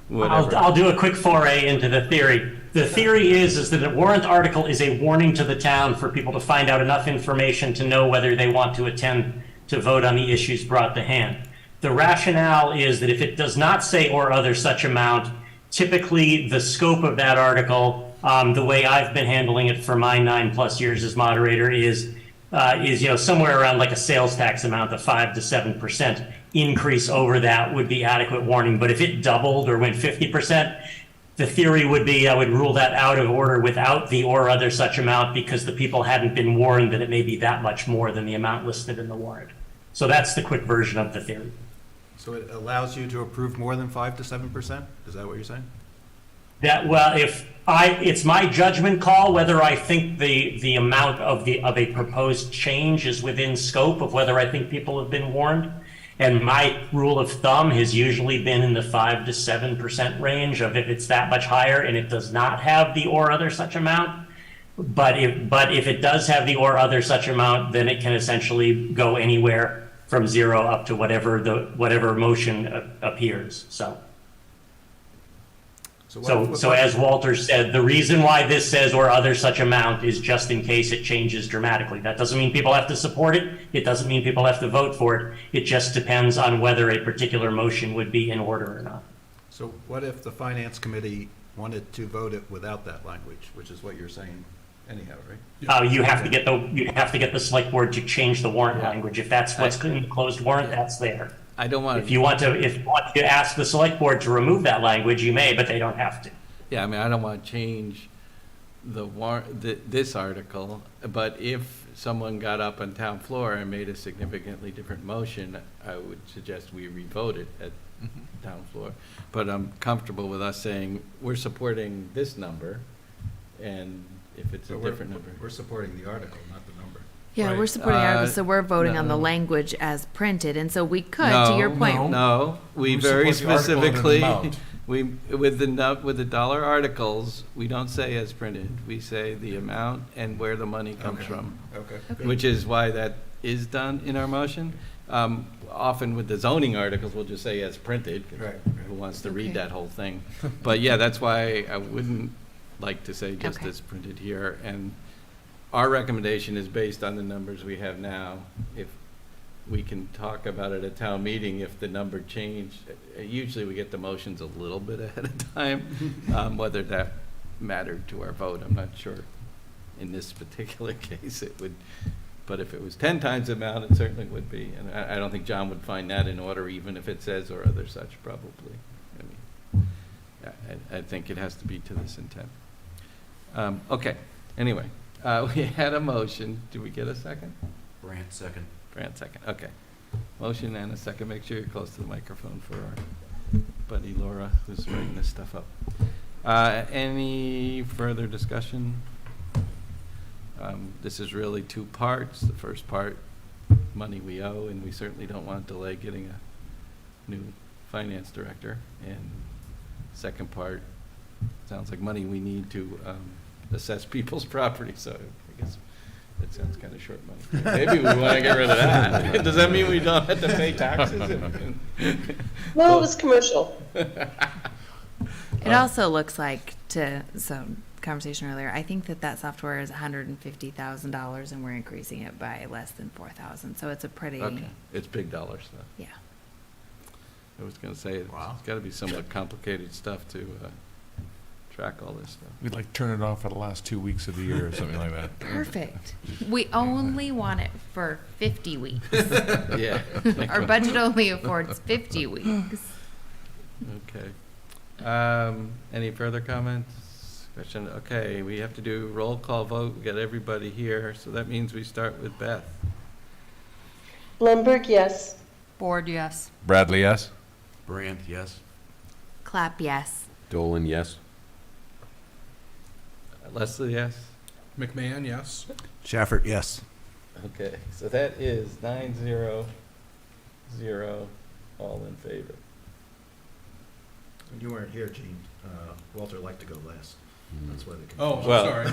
Whatever. I'll do a quick foray into the theory. The theory is that a warrant article is a warning to the town for people to find out enough information to know whether they want to attend to vote on the issues brought to hand. The rationale is that if it does not say or other such amount, typically the scope of that article, the way I've been handling it for my 9+ years as moderator is somewhere around like a sales tax amount of 5 to 7%. Increase over that would be adequate warning. But if it doubled or went 50%, the theory would be I would rule that out of order without the or other such amount because the people hadn't been warned that it may be that much more than the amount listed in the warrant. So that's the quick version of the theory. So it allows you to approve more than 5 to 7%? Is that what you're saying? It's my judgment call whether I think the amount of a proposed change is within scope of whether I think people have been warned. And my rule of thumb has usually been in the 5 to 7% range of if it's that much higher and it does not have the or other such amount. But if it does have the or other such amount, then it can essentially go anywhere from 0 up to whatever motion appears. So as Walter said, the reason why this says or other such amount is just in case it changes dramatically. That doesn't mean people have to support it. It doesn't mean people have to vote for it. It just depends on whether a particular motion would be in order or not. So what if the finance committee wanted to vote it without that language, which is what you're saying anyhow, right? You have to get the select board to change the warrant Yeah. language. If that's what's in the closed warrant, that's there. I don't want If you want to ask the select board to remove that language, you may, but they don't have to. Yeah, I mean, I don't want to change this article, but if someone got up on town floor and made a significantly different motion, I would suggest we re-vote it at town floor. But I'm comfortable with us saying, we're supporting this number, and if it's a But different number. We're supporting the article, not the number. Yeah, Right. we're supporting articles, so we're voting on the no. language as printed, and so we could, to your point. No, we We very support the article and the specifically, amount. with the dollar articles, we don't say as printed. We say the amount and where the money comes Okay. from, Okay. which is why that is done in our motion. Often with the zoning articles, we'll just say as printed. 'Cause Right. who wants to Okay. read that whole thing? But yeah, that's why I wouldn't like to say just Okay. as printed here. And our recommendation is based on the numbers we have now. If we can talk about it at town meeting, if the number changed, usually we get the motions a little bit ahead of time. Whether that mattered to our vote, I'm not sure. In this particular case, it would, but if it was 10 times the amount, it certainly would be. And I don't think John would find that in order, even if it says or other such, probably. I mean, I think it has to be to this intent. Okay, anyway, we had a motion. Did we get a second? Brandt, second. Brant, second. Okay. Motion and a second. Make sure you're close to the microphone for our buddy Laura, who's writing this stuff up. Any further discussion? This is really two parts. The first part, money we owe, and we certainly don't want to delay getting a new finance director. And second part, sounds like money we need to assess people's property, so I guess that sounds kind of short money. Maybe we want to get rid of that. Does that mean we don't have to pay taxes? Well, it was commercial. It also looks like conversation earlier, I think that software is $150,000 and we're increasing it by less than 4,000. So it's a pretty, Okay, it's big dollar stuff. yeah. I was gonna say, it's Wow. gotta be somewhat complicated stuff to track all this stuff. We'd like turn it off for the last 2 weeks of the year or something like that. Perfect. We only want it for 50 weeks. Yeah. Our budget only affords 50 weeks. Okay. Any further comments? Question, okay, we have to do roll call vote, we got everybody here, so that means we start with Beth. Blumberg, yes. Board, yes. Bradley, yes? Brandt, yes. Clap, yes. Dolan, yes. Leslie, yes? McMahon, yes. Shafford, yes. Okay, so that is 9-0-0, all in favor. When you weren't here, Gene, Walter liked to go last. That's why they. Oh, I'm Well- sorry.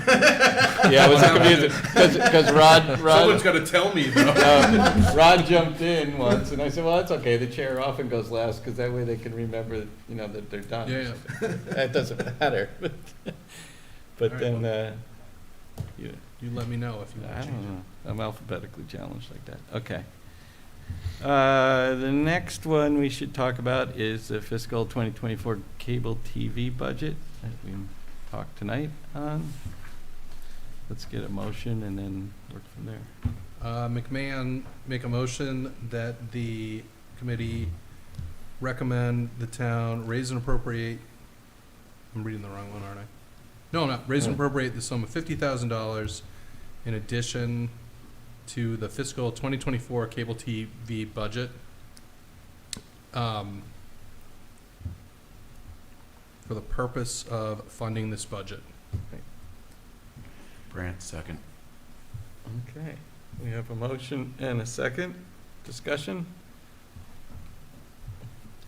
Yeah, it was confusing, because Someone's Rod, got to tell me, though. Rod jumped in once, and I said, well, that's okay, the chair often goes last, because that way they can remember, that they're done. Yeah, That doesn't matter, but All right, then, you, You let me know if you I want to change don't it. know, I'm alphabetically challenged like that, okay. The next one we should talk about is the fiscal 2024 cable TV budget that we talked tonight on. Let's get a motion and then work from there. McMahon, make a motion that the committee recommend the town raise and appropriate, I'm reading the wrong one, aren't I? No, I'm not, raise and appropriate the sum of $50,000 in addition to the fiscal 2024 cable TV budget. For the purpose of funding this budget. Brandt, second. Okay, we have a motion and a second. Discussion?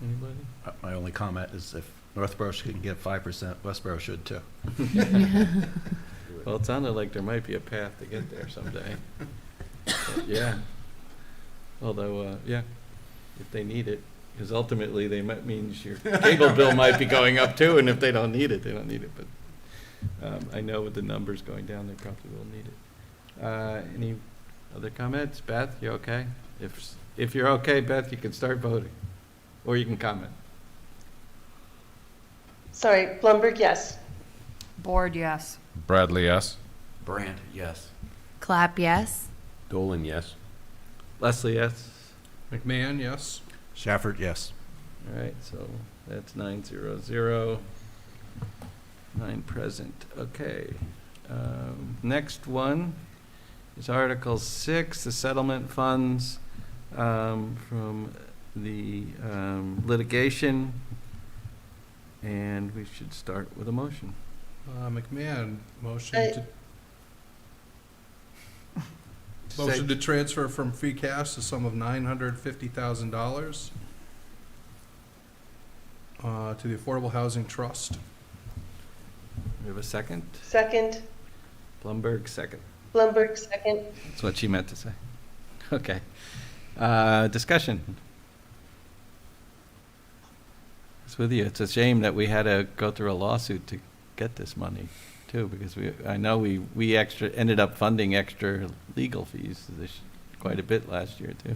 Anybody? My only comment is if Northborough can get 5%, Westborough should too. Well, it sounded like there might be a path to get there someday. But yeah. Although, yeah, if they need it, because ultimately they might means your cable bill might be going up too, and if they don't need it, they don't need it. But I know with the numbers going down, they probably will need it. Any other comments? Beth, you okay? If you're okay, Beth, you can start voting, or you can comment. Sorry, Blumberg, yes. Board, yes. Bradley, yes? Brandt, yes. Clap, yes. Dolan, yes. Leslie, yes? McMahon, yes. Shafford, yes. All right, so that's 9-0-0. 9 present, okay. Next one is Article 6, the settlement funds from the litigation. And we should start with a motion. McMahon, motion I- to. Motion to transfer from free cash the sum of $950,000 to the Affordable Housing Trust. We have a second? Second, Blumberg, second. Blumberg, second. That's what she meant to say. Okay. Discussion. It's with you. It's a shame that we had to go through a lawsuit to get this money, too, because I know we ended up funding extra legal fees quite a bit last year, too.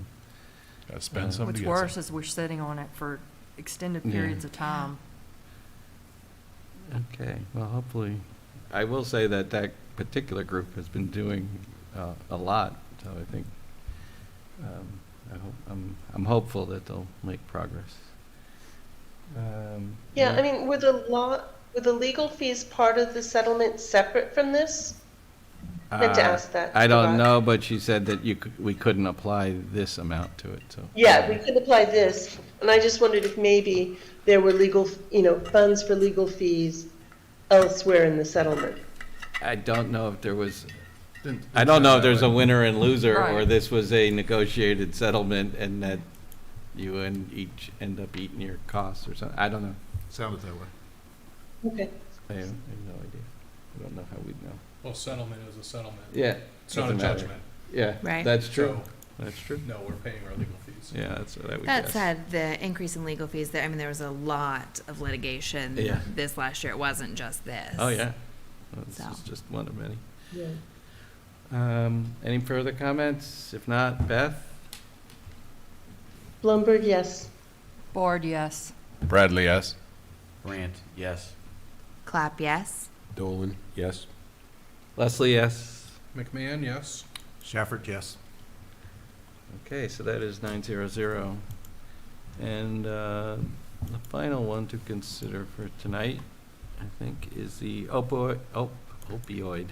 Gotta spend some to What's get worse some. is we're sitting on it for extended Yeah. periods of time. Okay, well, hopefully, I will say that that particular group has been doing a lot, so I think, I'm hopeful that they'll make progress. Yeah, I mean, were the legal fees part of the settlement separate from this? I meant to ask that. I don't Forgot. know, but she said that we couldn't apply this amount to it, so. Yeah, we could apply this, and I just wondered if maybe there were legal, funds for legal fees elsewhere in the settlement. I don't know if there was, Didn't I don't know say if that there's a way. winner and loser, or Right. this was a negotiated settlement and that you and each end up eating your costs or something. I don't know. Sounded that way. Okay. I have no idea. I don't know how we'd know. Well, settlement is a settlement. Yeah. It's not a doesn't matter. judgment. Yeah, Right. that's true. So, That's true. no, we're paying our legal fees. Yeah, that's what I would That guess. said, the increase in legal fees, there, I mean, there was a lot of litigation Yeah. this last year. It wasn't just this. Oh, yeah. Well, this So. is just one of many. Yeah. Any further comments? If not, Beth? Blumberg, yes. Board, yes. Bradley, yes. Grant, yes. Clap, yes. Dolan, yes. Leslie, yes. McMahon, yes. Shafford, yes. Okay, so that is 900. And the final one to consider for tonight, I think, is the opioid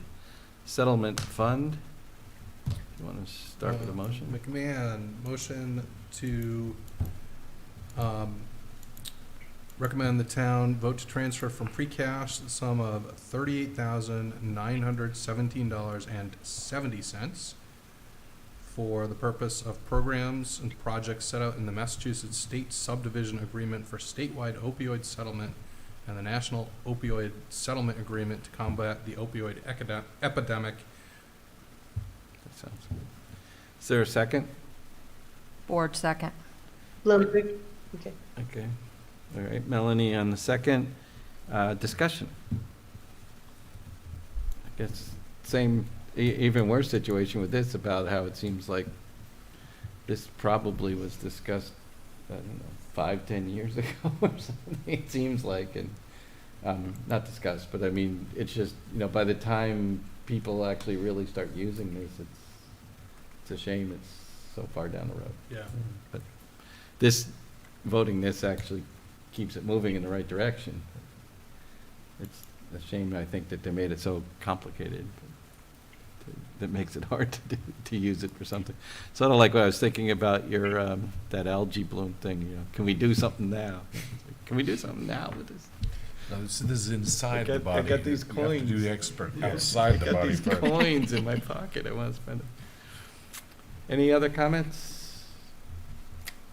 settlement fund. You want to start with a motion? McMahon, motion to recommend the town vote to transfer from free cash the sum of $38,917.70 for the purpose of programs and projects set out in the Massachusetts State Subdivision Agreement for statewide opioid settlement and the National Opioid Settlement Agreement to combat the opioid epidemic. That sounds good. Is there a second? Board, second. Blumberg, okay. Okay. All right, Melanie on the second. Discussion. I guess same, even worse situation with this about how it seems like this probably was discussed, I don't know, 5-10 years ago or something, it seems like, and not discussed, but I mean, it's just, by the time people actually really start using this, it's a shame it's so far down the road. Yeah. But this, voting this actually keeps it moving in the right direction. It's a shame, I think, that they made it so complicated. That makes it hard to use it for something. Sort of like what I was thinking about your, that algae bloom thing, can we do something now? Can we do something now with this? No, this is inside I the got- body. I got these You have to coins. do the expert outside the I got body these first. coins in my pocket, I want to spend them. Any other comments?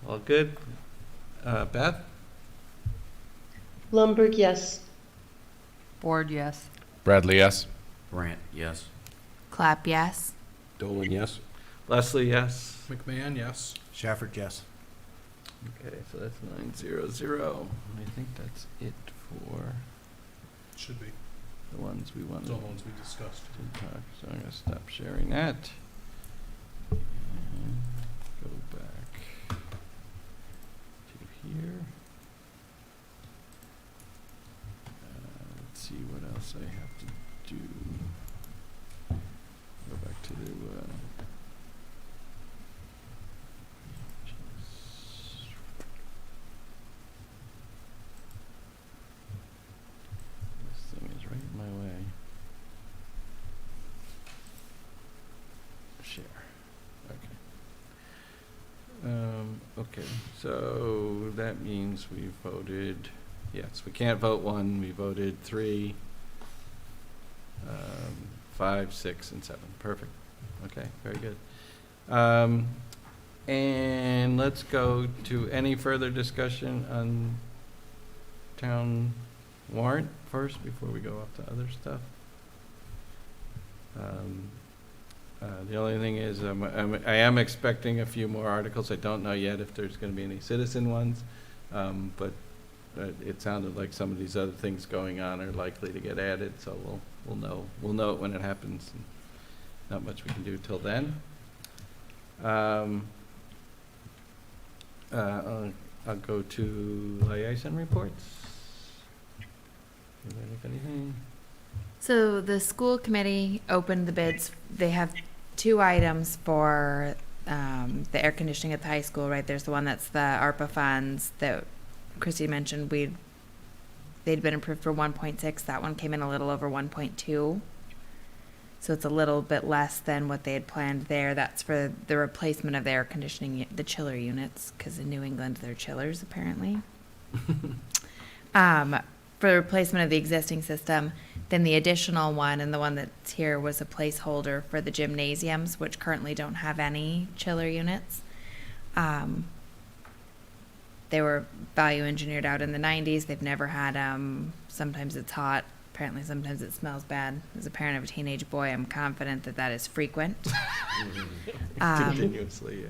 All good? Beth? Blumberg, yes. Board, yes. Bradley, yes. Grant, yes. Clap, yes. Dolan, yes. Leslie, yes. McMahon, yes. Shafford, yes. Okay, so that's 900. I think that's it for Should be. the ones we wanted Those are the ones we discussed. to talk. So I'm gonna stop sharing that. And go back to here. Let's see what else I have to do. Go back to the, this thing is right in my way. Share. Okay, so that means we voted, yes, we can't vote one, we voted 3, 5, 6, and 7. Perfect. Okay, very good. And let's go to any further discussion on town warrant first before we go up to other stuff. The only thing is, I am expecting a few more articles. I don't know yet if there's going to be any citizen ones, but it sounded like some of these other things going on are likely to get added. So we'll know it when it happens. And not much we can do till then. I'll go to liaison reports. Anybody have anything? So the school committee opened the bids. They have 2 items for the air conditioning at the high school, right? There's the one that's the ARPA funds that Christy mentioned. They'd been approved for 1.6. That one came in a little over 1.2. So it's a little bit less than what they had planned there. That's for the replacement of the air conditioning, the chiller units, because in New England they're chillers apparently. for the replacement of the existing system. Then the additional one, and the one that's here, was a placeholder for the gymnasiums, which currently don't have any chiller units. They were value engineered out in the 90s. They've never had them. Sometimes it's hot. Apparently sometimes it smells bad. As a parent of a teenage boy, I'm confident that that is frequent. Continuously, yeah.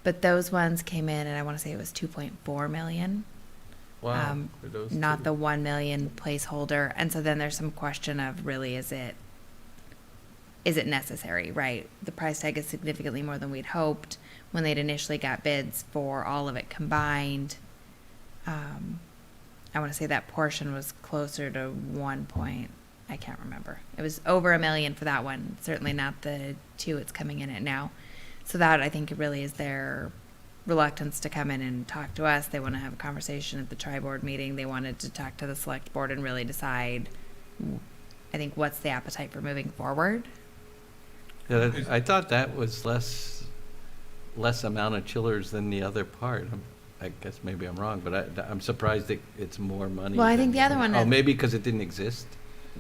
But those ones came in, and I want to say it was 2.4 million. Wow. For those Not two. the 1 million placeholder. And so then there's some question of, really, is it necessary, right? The price tag is significantly more than we'd hoped when they'd initially got bids for all of it combined. I want to say that portion was closer to I can't remember. It was over $1 million for that one. Certainly not the 2 it's coming in at now. So that, I think, really is their reluctance to come in and talk to us. They want to have a conversation at the tri-board meeting. They wanted to talk to the select board and really decide, I think, what's the appetite for moving forward. Yeah, I thought that was less amount of chillers than the other part. I guess maybe I'm wrong, but I'm surprised that it's more money. Well, I think than the other one Oh, is- maybe because it didn't exist?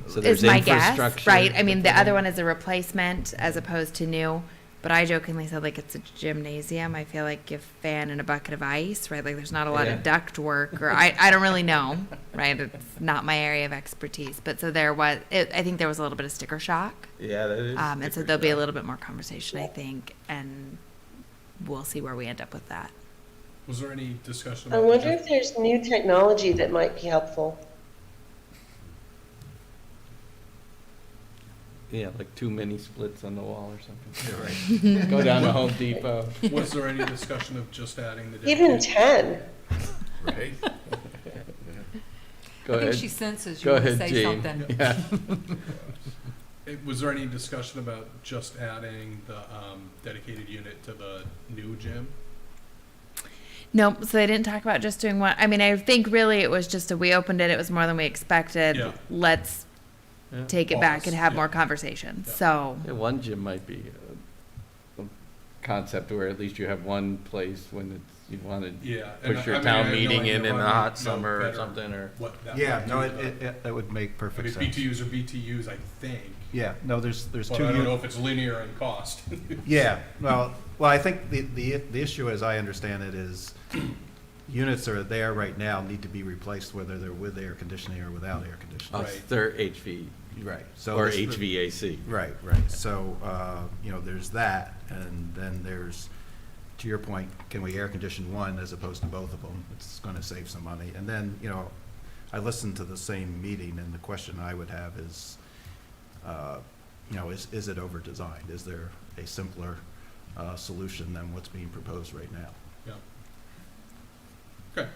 So Is there's my guess, infrastructure right? I mean, to the put other in. one is a replacement as opposed to new. But I jokingly said, like, it's a gymnasium. I feel like a fan and a bucket of ice, right? Like, there's not a lot of Yeah. duct work, or I don't really know, right? It's not my area of expertise. But so there was, I think there was a little bit of sticker shock. Yeah, that is. And so there'll be a little bit more conversation, I think, and we'll see where we end up with that. Was there any discussion I about? wonder if there's new technology that might be helpful. Yeah, like 2 mini splits on the wall or something. Right. Go down to Home Depot. Was there any discussion of just adding the? Even dedicated- 10. Right. Go I ahead. think she senses you Go want to ahead, say Jean. something. Yeah. Was there any discussion about just adding the dedicated unit to the new gym? No, so they didn't talk about just doing one. I mean, I think really it was just we opened it. It was more than we expected. Yeah. Let's Yeah. take it back Pause, and have yeah. more conversation. Yeah. So Yeah, one gym might be a concept where at least you have one place when it's, you want to Yeah. and push I your mean, I town have no meeting idea in the why we hot know summer or better something, or. what that Yeah, might no, do, but- that would make I mean, perfect sense. BTUs are BTUs, I think, Yeah, no, there's but two. I don't know uni- if it's linear in cost. Yeah, well, I think the issue, as I understand it, is units are there right now, need to be replaced whether they're with air conditioning or without air conditioning. Oh, Right. they're HV, Right. So or this- HVAC. Right, right. So, there's that, and then there's, to your point, can we air condition one as opposed to both of them? It's gonna save some money. And then, I listened to the same meeting, and the question I would have is, is it over-designed? Is there a simpler solution than what's being proposed right now? Yeah. Okay.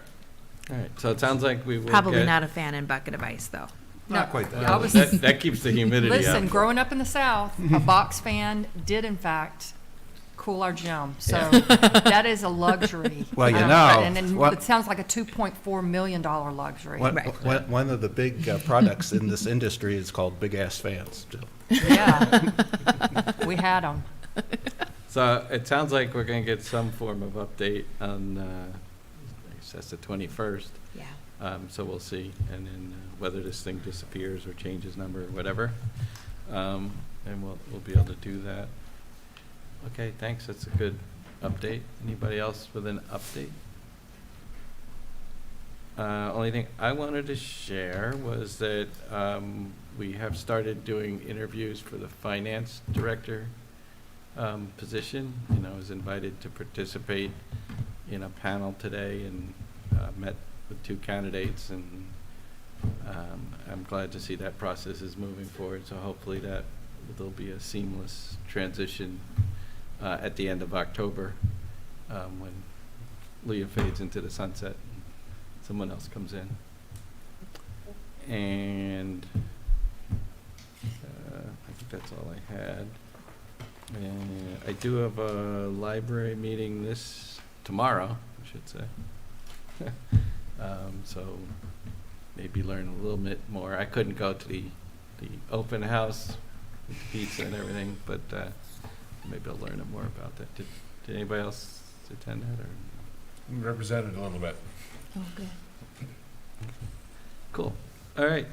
All right, so it sounds like we will probably get- not a fan and bucket of ice, though. Not quite that. I was- That keeps the humidity up. Listen, growing up in the South, a box fan did in fact cool our gym. So that is a luxury. Well, you know, And then what- it sounds like a $2.4 million luxury. One of the big products in this industry is called big-ass fans. Yeah. We had them. So it sounds like we're going to get some form of update on, I guess that's the 21st. Yeah. So we'll see, and then whether this thing disappears or changes number or whatever. And we'll be able to do that. Okay, thanks, that's a good update. Anybody else with an update? Only thing I wanted to share was that we have started doing interviews for the finance director position. I was invited to participate in a panel today and met with 2 candidates, and I'm glad to see that process is moving forward. So hopefully there'll be a seamless transition at the end of October when Leah fades into the sunset and someone else comes in. And I think that's all I had. And I do have a library meeting tomorrow, I should say. So maybe learn a little bit more. I couldn't go to the open house with the pizza and everything, but maybe I'll learn more about that. Did anybody else attend that, or? Represented a little bit. Oh, good. Cool. All right.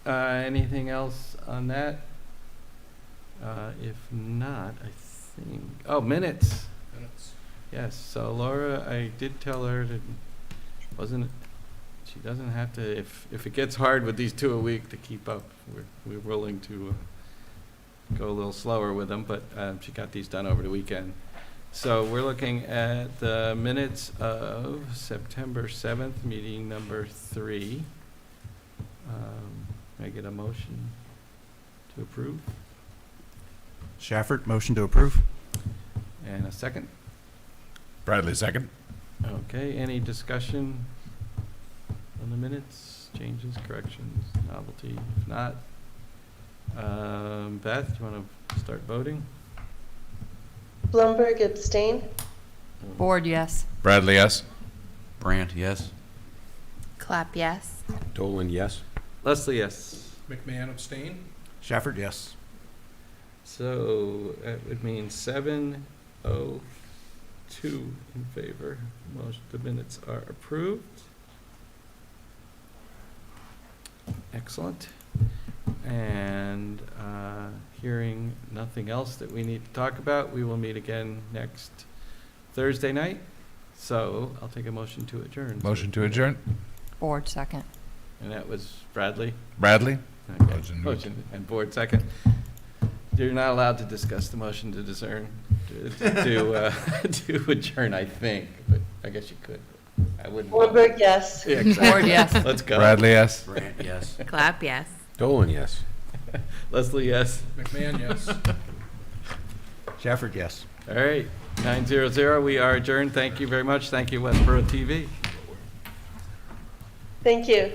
Anything else on that? If not, I think, oh, minutes. Minutes. Yes, so Laura, I did tell her that she doesn't have to, if it gets hard with these 2 a week to keep up, we're willing to go a little slower with them, but she got these done over the weekend. So we're looking at the minutes of September 7th, meeting number 3. May I get a motion to approve? Shafford, motion to approve? And a second? Bradley, second. Okay, any discussion on the minutes, changes, corrections, novelty? If not, Beth, you want to start voting? Blumberg abstain? Board, yes. Bradley, yes. Brandt, yes. Clap, yes. Dolan, yes. Leslie, yes. McMahon abstain? Shafford, yes. So that would mean 7-0-2 in favor. Most of the minutes are approved. Excellent. And hearing nothing else that we need to talk about, we will meet again next Thursday night. So I'll take a motion to adjourn. Motion to adjourn. Board, second. And that was Bradley. Bradley. Okay. Motion. Motion and board second. You're not allowed to discuss the motion to adjourn, to adjourn, I think, but I guess you could. I wouldn't. Blumberg, yes. Yeah, exactly. Board, yes. Let's go. Bradley, yes. Brandt, yes. Clap, yes. Dolan, yes. Leslie, yes. McMahon, yes. Shafford, yes. All right, 9:00, we are adjourned. Thank you very much. Thank you, Westborough TV. Thank you.